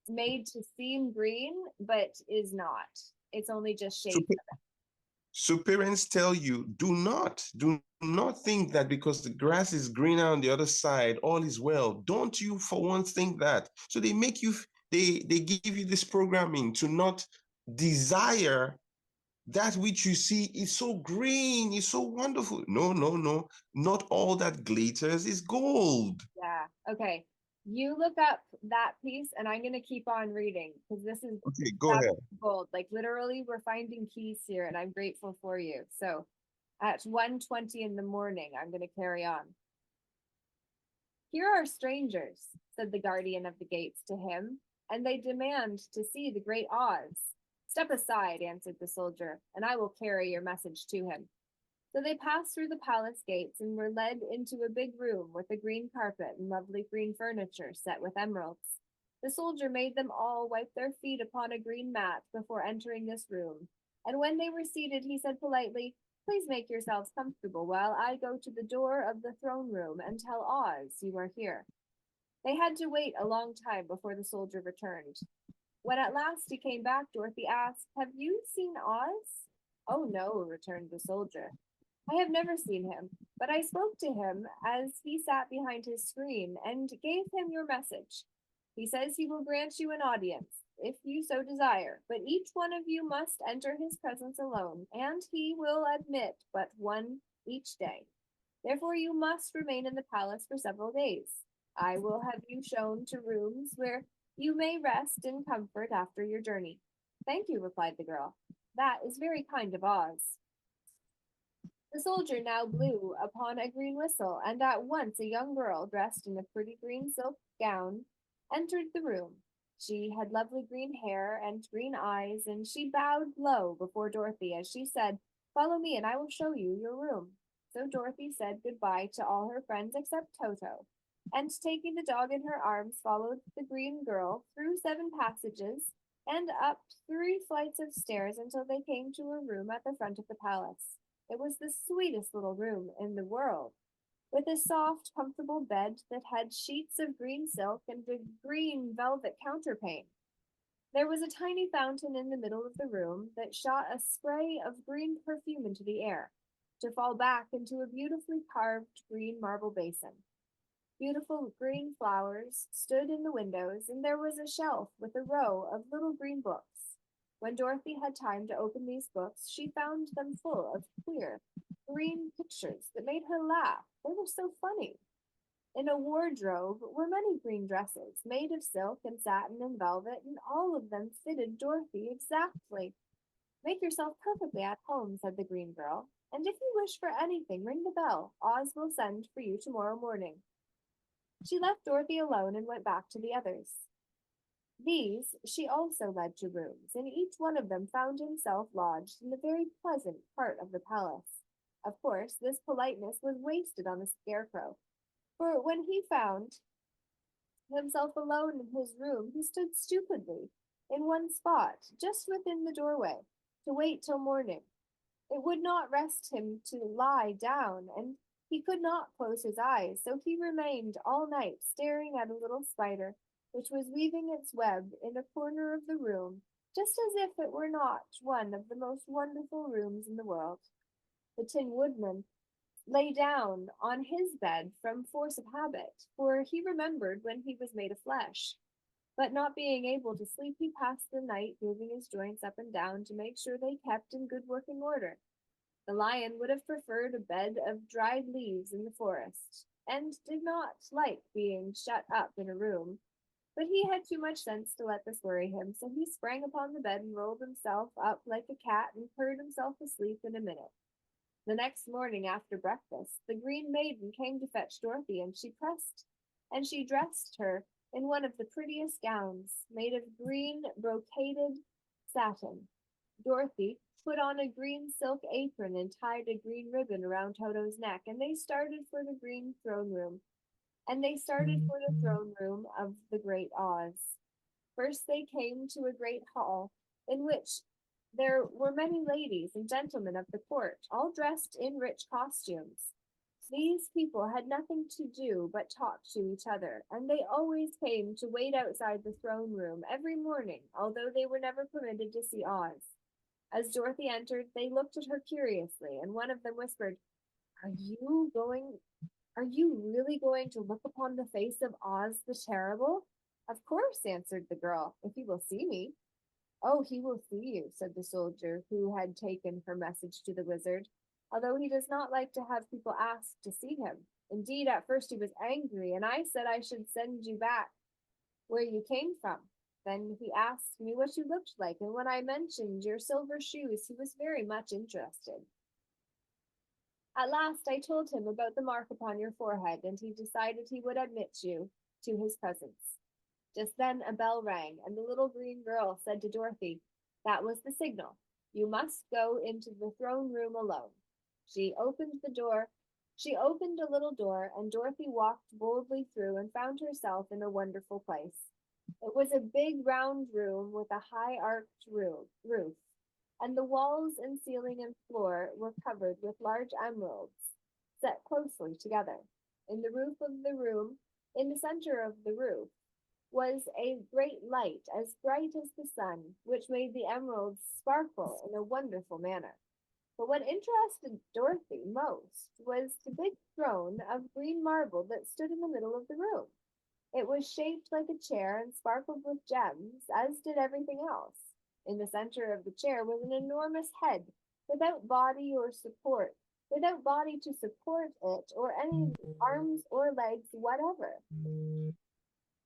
made to seem green, but is not. It's only just so? shades. So parents tell you, do not think that because the grass is greener on the other side, all is well. Don't you for once think that. So they make you, they give you this programming to not desire that which you see is so green, is so wonderful. No, no, no. Not all that glitters is gold. Yeah. Okay. You look up that piece, and I'm going to keep on reading because this is Okay, go that's ahead. gold. Like literally, we're finding keys here, and I'm grateful for you. So at 1:20 in the morning, I'm going to carry on. Here are strangers, said the guardian of the gates to him, and they demand to see the great Oz. Step aside, answered the soldier, and I will carry your message to him. So they passed through the palace gates and were led into a big room with a green carpet and lovely green furniture set with emeralds. The soldier made them all wipe their feet upon a green mat before entering this room, and when they were seated, he said politely, "Please make yourselves comfortable while I go to the door of the throne room and tell Oz you are here." They had to wait a long time before the soldier returned. When at last he came back, Dorothy asked, "Have you seen Oz?" "Oh, no," returned the soldier. "I have never seen him, but I spoke to him as he sat behind his screen and gave him your message. He says he will grant you an audience, if you so desire, but each one of you must enter his presence alone, and he will admit but one each day. Therefore, you must remain in the palace for several days. I will have you shown to rooms where you may rest in comfort after your journey." "Thank you," replied the girl. "That is very kind of Oz." The soldier now blew upon a green whistle, and at once a young girl, dressed in a pretty green silk gown, entered the room. She had lovely green hair and green eyes, and she bowed low before Dorothy as she said, "Follow me, and I will show you your room." So Dorothy said goodbye to all her friends except Toto, and taking the dog in her arms, followed the green girl through 7 passages and up 3 flights of stairs until they came to a room at the front of the palace. It was the sweetest little room in the world, with a soft, comfortable bed that had sheets of green silk and a green velvet counterpane. There was a tiny fountain in the middle of the room that shot a spray of green perfume into the air, to fall back into a beautifully carved green marble basin. Beautiful green flowers stood in the windows, and there was a shelf with a row of little green books. When Dorothy had time to open these books, she found them full of queer, green pictures that made her laugh. They were so funny. In a wardrobe were many green dresses, made of silk and satin and velvet, and all of them fitted Dorothy exactly. "Make yourself perfectly at home," said the green girl, "and if you wish for anything, ring the bell. Oz will send for you tomorrow morning." She left Dorothy alone and went back to the others. These she also led to rooms, and each one of them found himself lodged in a very pleasant part of the palace. Of course, this politeness was wasted on the Scarecrow, for when he found himself alone in his room, he stood stupidly in one spot, just within the doorway, to wait till morning. It would not rest him to lie down, and he could not close his eyes, so he remained all night staring at a little spider, which was weaving its web in a corner of the room, just as if it were not one of the most wonderful rooms in the world. The Tin Woodman lay down on his bed from force of habit, for he remembered when he was made of flesh. But not being able to sleep, he passed the night moving his joints up and down to make sure they kept in good working order. The lion would have preferred a bed of dried leaves in the forest, and did not like being shut up in a room, but he had too much sense to let this worry him, so he sprang upon the bed and rolled himself up like a cat and purred himself asleep in a minute. The next morning after breakfast, the Green Maiden came to fetch Dorothy, and she dressed her in one of the prettiest gowns, made of green brocaded satin. Dorothy put on a green silk apron and tied a green ribbon around Toto's neck, and they started for the throne room of the great Oz. First they came to a great hall in which there were many ladies and gentlemen of the court, all dressed in rich costumes. These people had nothing to do but talk to each other, and they always came to wait outside the throne room every morning, although they were never permitted to see Oz. As Dorothy entered, they looked at her curiously, and one of them whispered, Are you really going to look upon the face of Oz the Terrible?" "Of course," answered the girl, "if he will see me." "Oh, he will see you," said the soldier who had taken her message to the wizard, "although he does not like to have people ask to see him. Indeed, at first he was angry, and I said I should send you back where you came from. Then he asked me what you looked like, and when I mentioned your silver shoes, he was very much interested. At last I told him about the mark upon your forehead, and he decided he would admit you to his presence." Just then a bell rang, and the little green girl said to Dorothy, "That was the signal. You must go into the throne room alone." She opened the door. She opened a little door, and Dorothy walked boldly through and found herself in a wonderful place. It was a big round room with a high arched roof, and the walls and ceiling and floor were covered with large emeralds set closely together. In the roof of the room, in the center of the roof, was a great light as bright as the sun, which made the emeralds sparkle in a wonderful manner. But what interested Dorothy most was the big throne of green marble that stood in the middle of the room. It was shaped like a chair and sparkled with gems, as did everything else. In the center of the chair was an enormous head, without body or support, without body to support it, or any arms or legs whatever.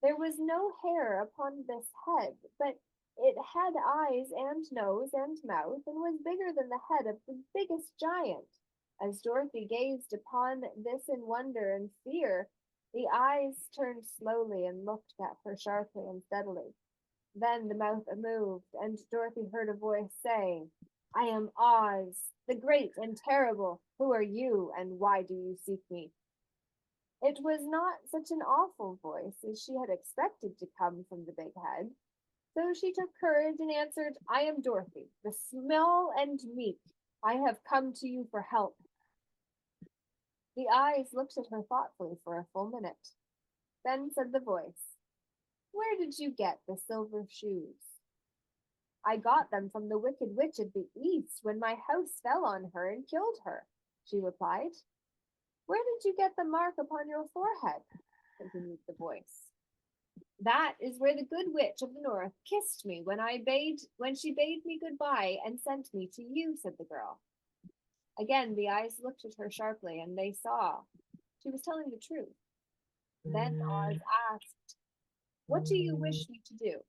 There was no hair upon this head, but it had eyes and nose and mouth, and was bigger than the head of the biggest giant. As Dorothy gazed upon this in wonder and fear, the eyes turned slowly and looked at her sharply and steadily. Then the mouth moved, and Dorothy heard a voice say, "I am Oz, the great and terrible. Who are you, and why do you seek me?" It was not such an awful voice as she had expected to come from the big head. So she took courage and answered, "I am Dorothy, the small and meek. I have come to you for help." The eyes looked at her thoughtfully for a full minute. Then said the voice, "Where did you get the silver shoes?" "I got them from the Wicked Witch of the East when my house fell on her and killed her," she replied. "Where did you get the mark upon your forehead?" continued the voice. "That is where the good witch of the north kissed me when she bade me goodbye and sent me to you," said the girl. Again the eyes looked at her sharply, and they saw she was telling the truth. Then Oz asked, "What do you wish me to do?"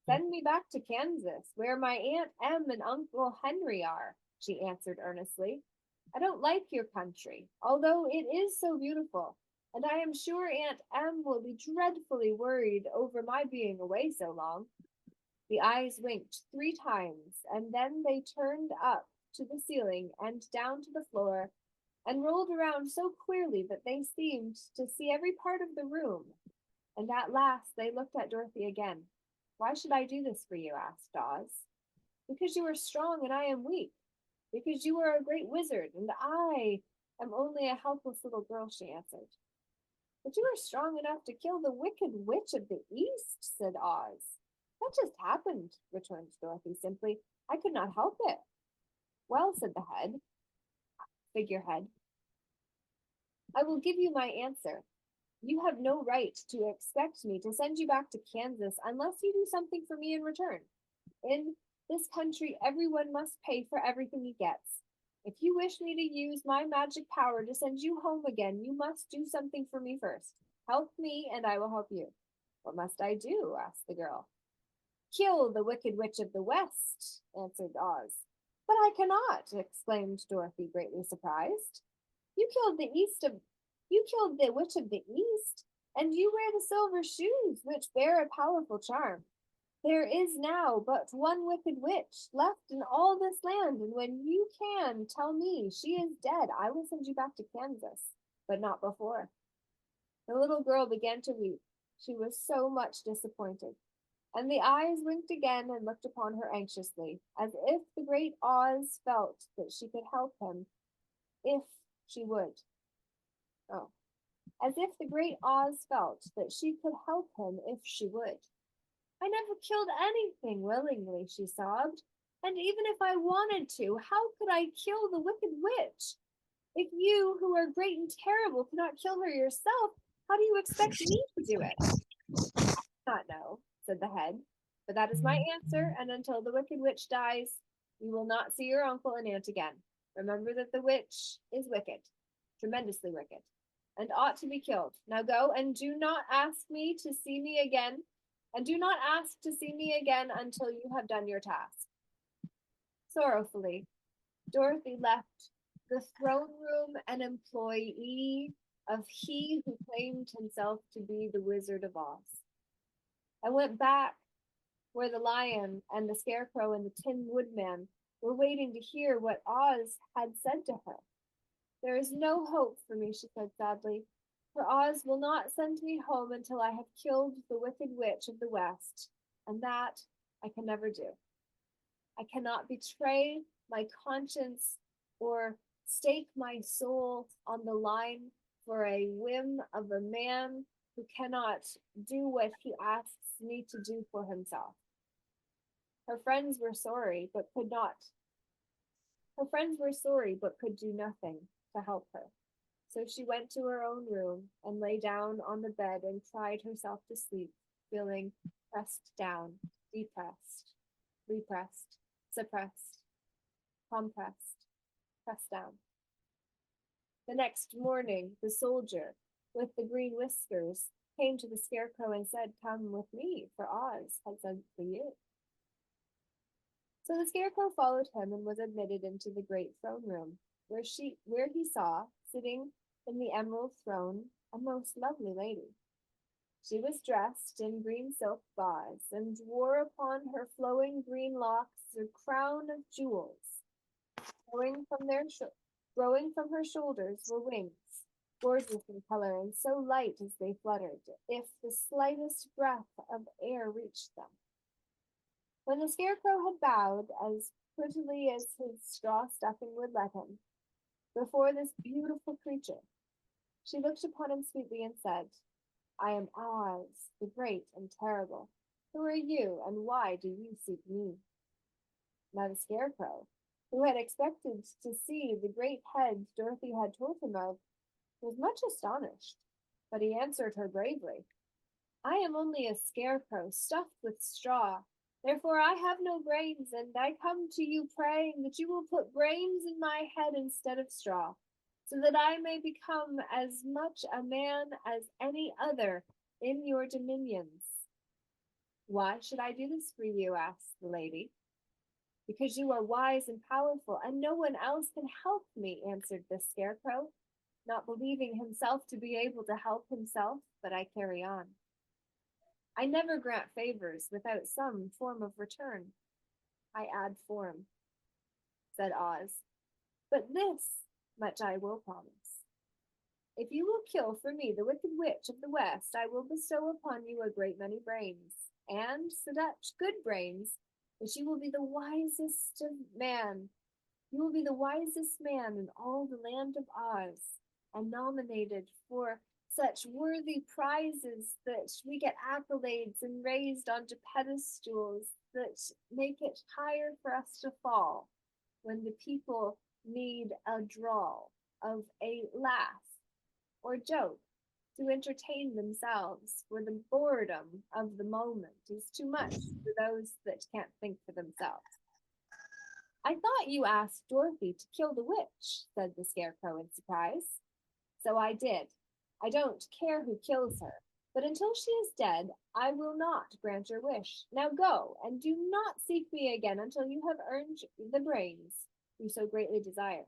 "Send me back to Kansas, where my Aunt Em and Uncle Henry are," she answered earnestly. "I don't like your country, although it is so beautiful, and I am sure Aunt Em will be dreadfully worried over my being away so long." The eyes winked 3 times, and then they turned up to the ceiling and down to the floor, and rolled around so queerly that they seemed to see every part of the room. And at last they looked at Dorothy again. "Why should I do this for you?" asked Oz. "Because you are strong and I am weak. Because you are a great wizard and I am only a helpless little girl," she answered. "But you are strong enough to kill the Wicked Witch of the East," said Oz. "That just happened," returned Dorothy simply. "I could not help it." "Well," said the figurehead, "I will give you my answer. You have no right to expect me to send you back to Kansas unless you do something for me in return. In this country, everyone must pay for everything he gets. If you wish me to use my magic power to send you home again, you must do something for me first. Help me, and I will help you." "What must I do?" asked the girl. "Kill the Wicked Witch of the West," answered Oz. "But I cannot," exclaimed Dorothy, greatly surprised. "You killed the Witch of the East, and you wear the silver shoes, which bear a powerful charm. There is now but one wicked witch left in all this land, and when you can tell me she is dead, I will send you back to Kansas, but not before." The little girl began to weep. She was so much disappointed. And the eyes winked again and looked upon her anxiously, as if the great Oz felt that she could help him if she would. Oh, as if the great Oz felt that she could help him if she would. "I never killed anything willingly," she sobbed. "And even if I wanted to, how could I kill the Wicked Witch? If you, who are great and terrible, cannot kill her yourself, how do you expect me to do it?" "Not know," said the head, "but that is my answer, and until the Wicked Witch dies, you will not see your uncle and aunt again. Remember that the witch is wicked, tremendously wicked, and ought to be killed. Now go, and do not ask me to see me again, and do not ask to see me again until you have done your task." Sorrowfully, Dorothy left the throne room an employee of he who claimed himself to be the Wizard of Oz, and went back where the lion and the scarecrow and the tin woodman were waiting to hear what Oz had said to her. There is no hope for me, she said sadly, for Oz will not send me home until I have killed the wicked witch of the West, and that I can never do. I cannot betray my conscience or stake my soul on the line for a whim of a man who cannot do what he asks me to do for himself. Her friends were sorry, but could not. Her friends were sorry, but could do nothing to help her. So she went to her own room and lay down on the bed and cried herself to sleep, feeling pressed down, depressed, repressed, suppressed, compressed, pressed down. The next morning, the soldier with the green whiskers came to the Scarecrow and said, "Come with me, for Oz has sent for you." So the Scarecrow followed him and was admitted into the great throne room, where he saw, sitting in the emerald throne, a most lovely lady. She was dressed in green silk gauze and wore upon her flowing green locks a crown of jewels. Growing from her shoulders were wings, gorgeous in color and so light as they fluttered, if the slightest breath of air reached them. When the Scarecrow had bowed as prettily as his straw stuffing would let him, before this beautiful creature, she looked upon him sweetly and said, "I am Oz, the great and terrible. Who are you, and why do you seek me?" Now the Scarecrow, who had expected to see the great head Dorothy had told him of, was much astonished, but he answered her bravely, "I am only a scarecrow stuffed with straw. Therefore I have no brains, and I come to you praying that you will put brains in my head instead of straw, so that I may become as much a man as any other in your dominions." "Why should I do this for you?" asked the lady. "Because you are wise and powerful, and no one else can help me," answered the Scarecrow, not believing himself to be able to help himself, but I carry on. "I never grant favors without some form of return." "I add form," said Oz. "But this much I will promise. If you will kill for me the wicked witch of the West, I will bestow upon you a great many brains, and such good brains that you will be the wisest of man. You will be the wisest man in all the land of Oz, and nominated for such worthy prizes that we get accolades and raised onto pedestals that make it higher for us to fall when the people need a drawl of a laugh or joke to entertain themselves, for the boredom of the moment is too much for those that can't think for themselves." "I thought you asked Dorothy to kill the witch," said the Scarecrow in surprise. "So I did. I don't care who kills her, but until she is dead, I will not grant your wish. Now go, and do not seek me again until you have earned the brains you so greatly desire."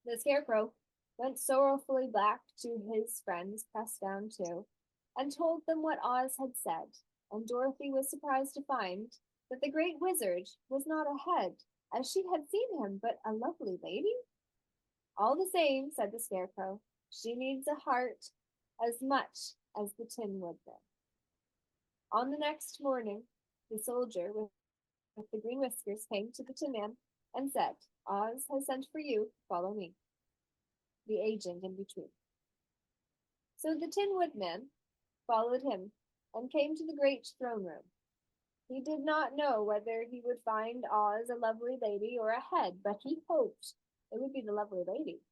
The Scarecrow went sorrowfully back to his friends, pressed down too, and told them what Oz had said, and Dorothy was surprised to find that the great wizard was not a head, as she had seen him, but a lovely lady. "All the same," said the Scarecrow, "she needs a heart as much as the Tin Woodman." On the next morning, the soldier with the green whiskers came to the Tin Man and said, "Oz has sent for you. Follow me." The agent in between. So the Tin Woodman followed him and came to the great throne room. He did not know whether he would find Oz a lovely lady or a head, but he hoped it would be the lovely lady.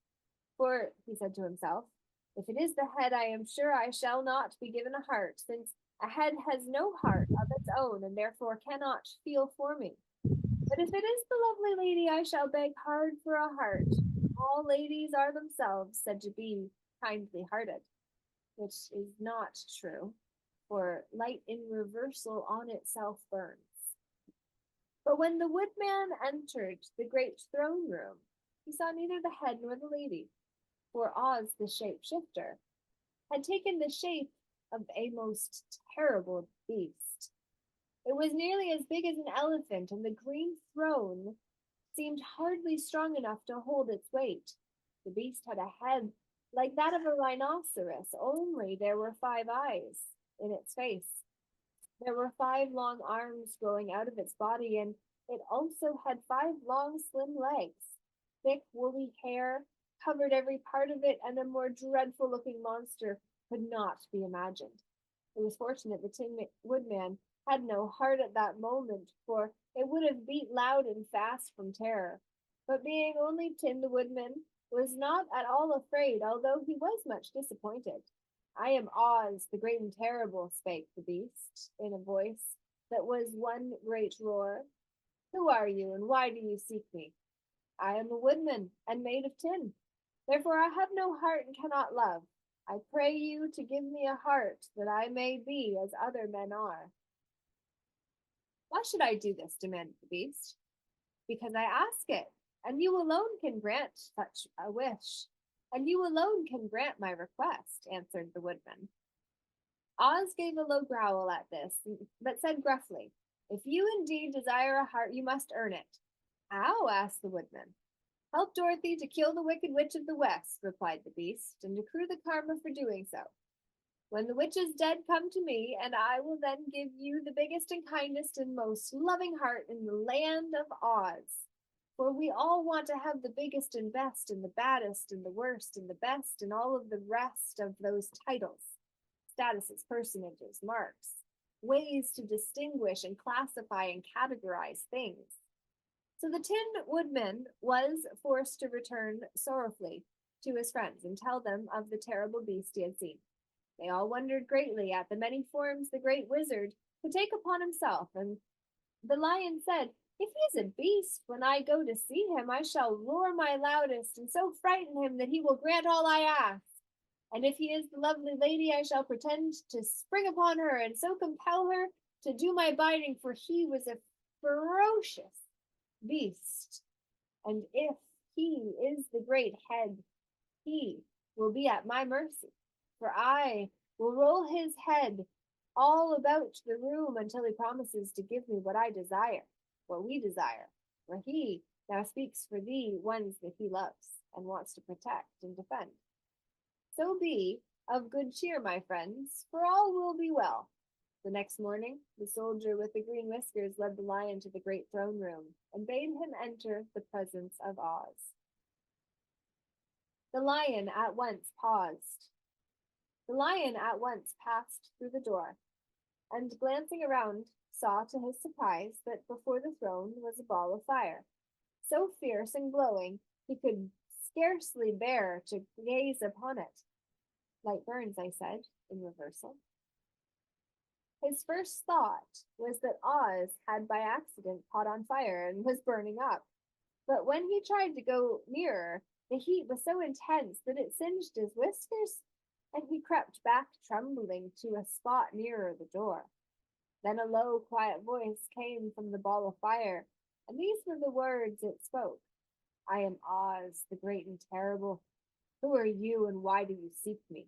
"For," he said to himself, "if it is the head, I am sure I shall not be given a heart, since a head has no heart of its own and therefore cannot feel for me. But if it is the lovely lady, I shall beg hard for a heart. All ladies are themselves said to be kindly hearted," which is not true, for light in reversal on itself burns. But when the woodman entered the great throne room, he saw neither the head nor the lady, for Oz the shape-shifter had taken the shape of a most terrible beast. It was nearly as big as an elephant, and the green throne seemed hardly strong enough to hold its weight. The beast had a head like that of a rhinoceros, only there were 5 eyes in its face. There were 5 long arms growing out of its body, and it also had 5 long, slim legs. Thick, woolly hair covered every part of it, and a more dreadful looking monster could not be imagined. It was fortunate the Tin Woodman had no heart at that moment, for it would have beat loud and fast from terror. But being only Tin the Woodman was not at all afraid, although he was much disappointed. I am Oz, the great and terrible, spake the beast, in a voice that was one great roar. Who are you, and why do you seek me? I am a woodman, and made of tin. Therefore I have no heart and cannot love. I pray you to give me a heart, that I may be as other men are. Why should I do this? Demanded the beast. Because I ask it, and you alone can grant such a wish. And you alone can grant my request, answered the woodman. Oz gave a low growl at this, but said gruffly, If you indeed desire a heart, you must earn it. How? Asked the woodman. Help Dorothy to kill the Wicked Witch of the West, replied the beast, and accrue the karma for doing so. When the witch is dead, come to me, and I will then give you the biggest and kindest and most loving heart in the land of Oz. For we all want to have the biggest and best and the baddest and the worst and the best and all of the rest of those titles, statuses, personages, marks, ways to distinguish and classify and categorize things. So the Tin Woodman was forced to return sorrowfully to his friends and tell them of the terrible beast he had seen. They all wondered greatly at the many forms the great wizard could take upon himself, and the lion said, If he is a beast, when I go to see him, I shall roar my loudest, and so frighten him that he will grant all I ask. And if he is the lovely lady, I shall pretend to spring upon her, and so compel her to do my bidding, for he was a ferocious beast. And if he is the great head, he will be at my mercy, for I will roll his head all about the room until he promises to give me what I desire, what we desire, for he now speaks for the ones that he loves and wants to protect and defend. So be of good cheer, my friends, for all will be well. The next morning, the soldier with the green whiskers led the lion to the great throne room and bade him enter the presence of Oz. The lion at once paused. The lion at once passed through the door, and glancing around, saw to his surprise that before the throne was a ball of fire, so fierce and glowing he could scarcely bear to gaze upon it. Light burns, I said, in reversal. His first thought was that Oz had by accident caught on fire and was burning up. But when he tried to go nearer, the heat was so intense that it singed his whiskers, and he crept back trembling to a spot nearer the door. Then a low, quiet voice came from the ball of fire, and these were the words it spoke. I am Oz, the great and terrible. Who are you, and why do you seek me?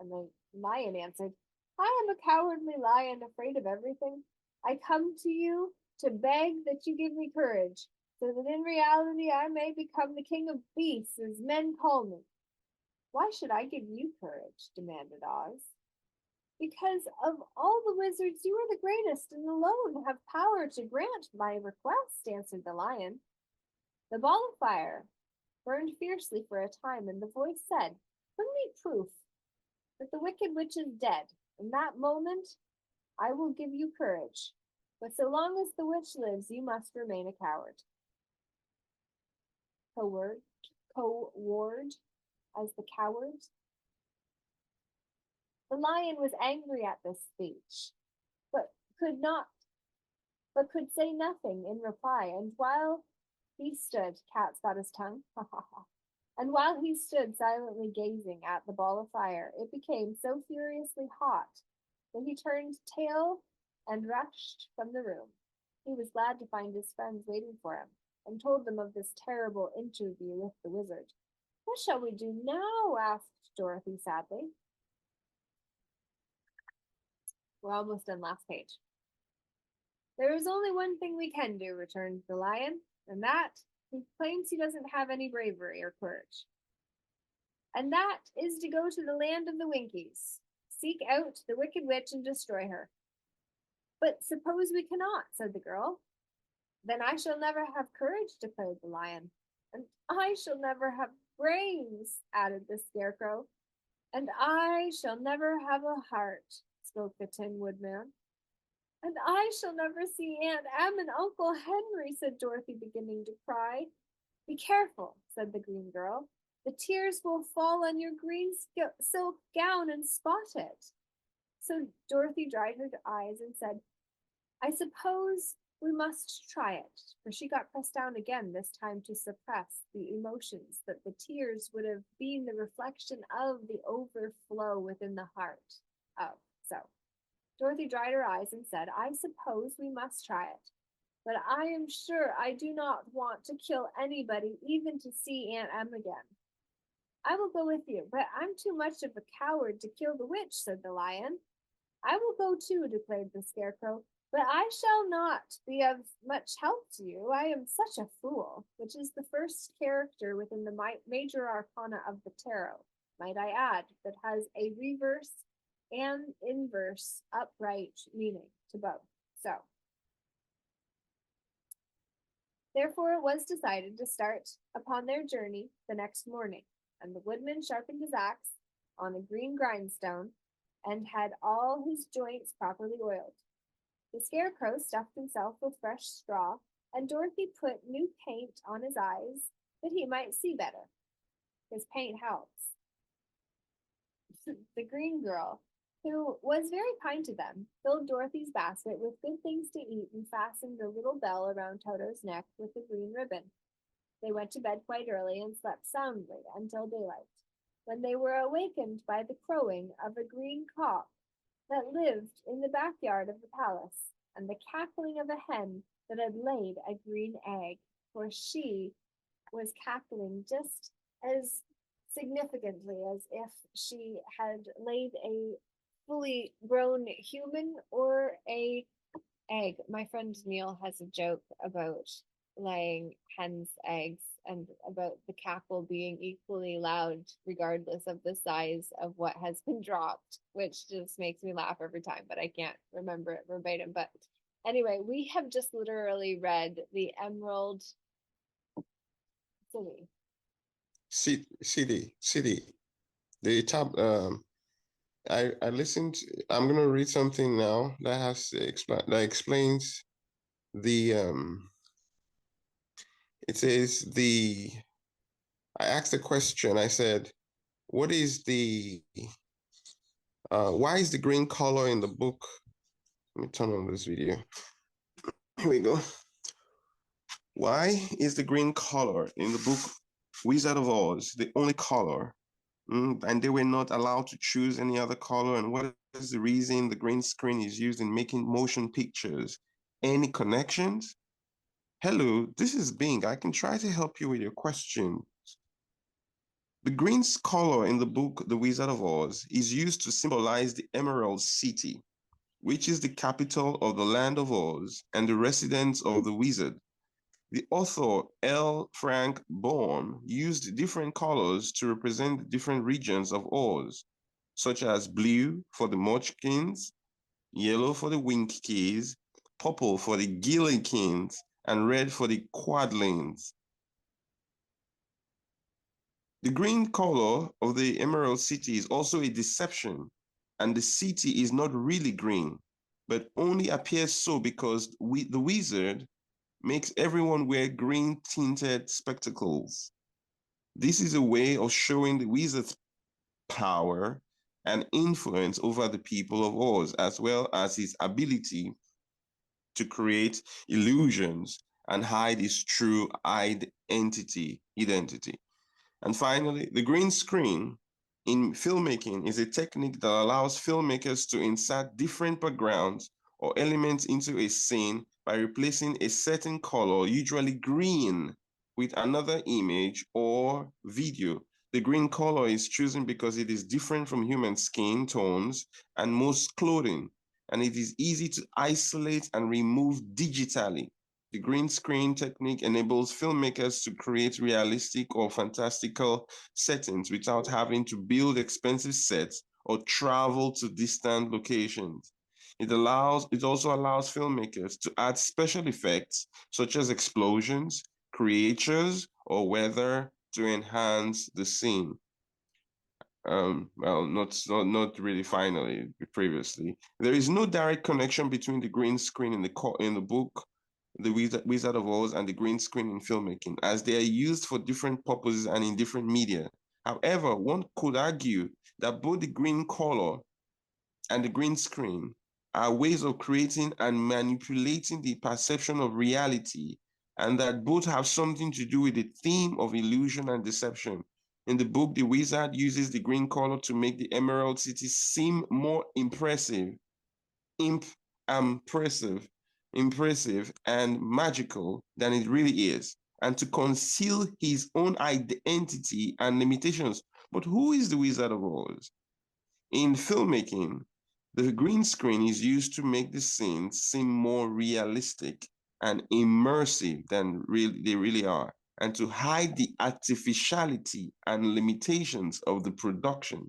And the lion answered, I am a cowardly lion, afraid of everything. I come to you to beg that you give me courage, so that in reality I may become the king of beasts, as men call me. Why should I give you courage? Demanded Oz. Because of all the wizards, you are the greatest and alone have power to grant my request, answered the lion. The ball of fire burned fiercely for a time, and the voice said, Bring me proof that the wicked witch is dead. In that moment, I will give you courage. But so long as the witch lives, you must remain a coward. Co-ward as the coward. The lion was angry at this speech, but could say nothing in reply, and while he stood, cat's got his tongue, and while he stood silently gazing at the ball of fire, it became so furiously hot that he turned tail and rushed from the room. He was glad to find his friends waiting for him, and told them of this terrible interview with the wizard. What shall we do now? Asked Dorothy sadly. We're almost done, last page. There is only one thing we can do, returned the lion, and that he claims he doesn't have any bravery or courage. And that is to go to the land of the Winkies, seek out the wicked witch and destroy her. But suppose we cannot, said the girl. Then I shall never have courage, declared the lion. And I shall never have brains, added the scarecrow. And I shall never have a heart, spoke the Tin Woodman. And I shall never see Aunt Em and Uncle Henry, said Dorothy, beginning to cry. Be careful, said the green girl. The tears will fall on your green silk gown and spot it. So Dorothy dried her eyes and said, I suppose we must try it, for she got pressed down again, this time to suppress the emotions that the tears would have been the reflection of the overflow within the heart of. So Dorothy dried her eyes and said, I suppose we must try it. But I am sure I do not want to kill anybody, even to see Aunt Em again. I will go with you, but I'm too much of a coward to kill the witch, said the lion. I will go too, declared the scarecrow, but I shall not be of much help to you. I am such a fool, which is the first character within the major arcana of the tarot, might I add, that has a reverse and inverse upright meaning to both. So, therefore, it was decided to start upon their journey the next morning, and the woodman sharpened his axe on a green grindstone and had all his joints properly oiled. The scarecrow stuffed himself with fresh straw, and Dorothy put new paint on his eyes that he might see better. His paint helps. The green girl, who was very kind to them, filled Dorothy's basket with good things to eat and fastened a little bell around Toto's neck with a green ribbon. They went to bed quite early and slept soundly until daylight, when they were awakened by the crowing of a green cock that lived in the backyard of the palace, and the cackling of a hen that had laid a green egg, for she was cackling just as significantly as if she had laid a fully grown human or a egg. My friend Neil has a joke about laying hen's eggs and about the cackle being equally loud regardless of the size of what has been dropped, which just makes me laugh every time, but I can't remember it verbatim. But anyway, we have just literally read the Emerald City. The top. I listened. I'm gonna read something now that has that explains the. It says the. I asked a question. I said, "What is the? Why is the green color in the book?" Let me turn on this video. Here we go. Why is the green color in the book Wizard of Oz the only color? And they were not allowed to choose any other color. And what is the reason the green screen is used in making motion pictures? Any connections? Hello, this is Bing. I can try to help you with your question. The green color in the book The Wizard of Oz is used to symbolize the Emerald City, which is the capital of the land of Oz and the residence of the wizard. The author L. Frank Baum used different colors to represent the different regions of Oz, such as blue for the Munchkins, yellow for the Winkies, purple for the Gillikins, and red for the Quadlings. The green color of the Emerald City is also a deception, and the city is not really green, but only appears so because the wizard makes everyone wear green-tinted spectacles. This is a way of showing the wizard's power and influence over the people of Oz, as well as his ability to create illusions and hide his true identity. And finally, the green screen in filmmaking is a technique that allows filmmakers to insert different backgrounds or elements into a scene by replacing a certain color, usually green, with another image or video. The green color is chosen because it is different from human skin tones and most clothing, and it is easy to isolate and remove digitally. The green screen technique enables filmmakers to create realistic or fantastical settings without having to build expensive sets or travel to distant locations. It also allows filmmakers to add special effects such as explosions, creatures, or weather to enhance the scene. Well, not really finally, previously. There is no direct connection between the green screen in the book, The Wizard of Oz, and the green screen in filmmaking, as they are used for different purposes and in different media. However, one could argue that both the green color and the green screen are ways of creating and manipulating the perception of reality, and that both have something to do with the theme of illusion and deception. In the book, the wizard uses the green color to make the Emerald City seem more impressive, impressive, impressive, and magical than it really is, and to conceal his own identity and limitations. But who is the Wizard of Oz? In filmmaking, the green screen is used to make the scenes seem more realistic and immersive than they really are, and to hide the artificiality and limitations of the production.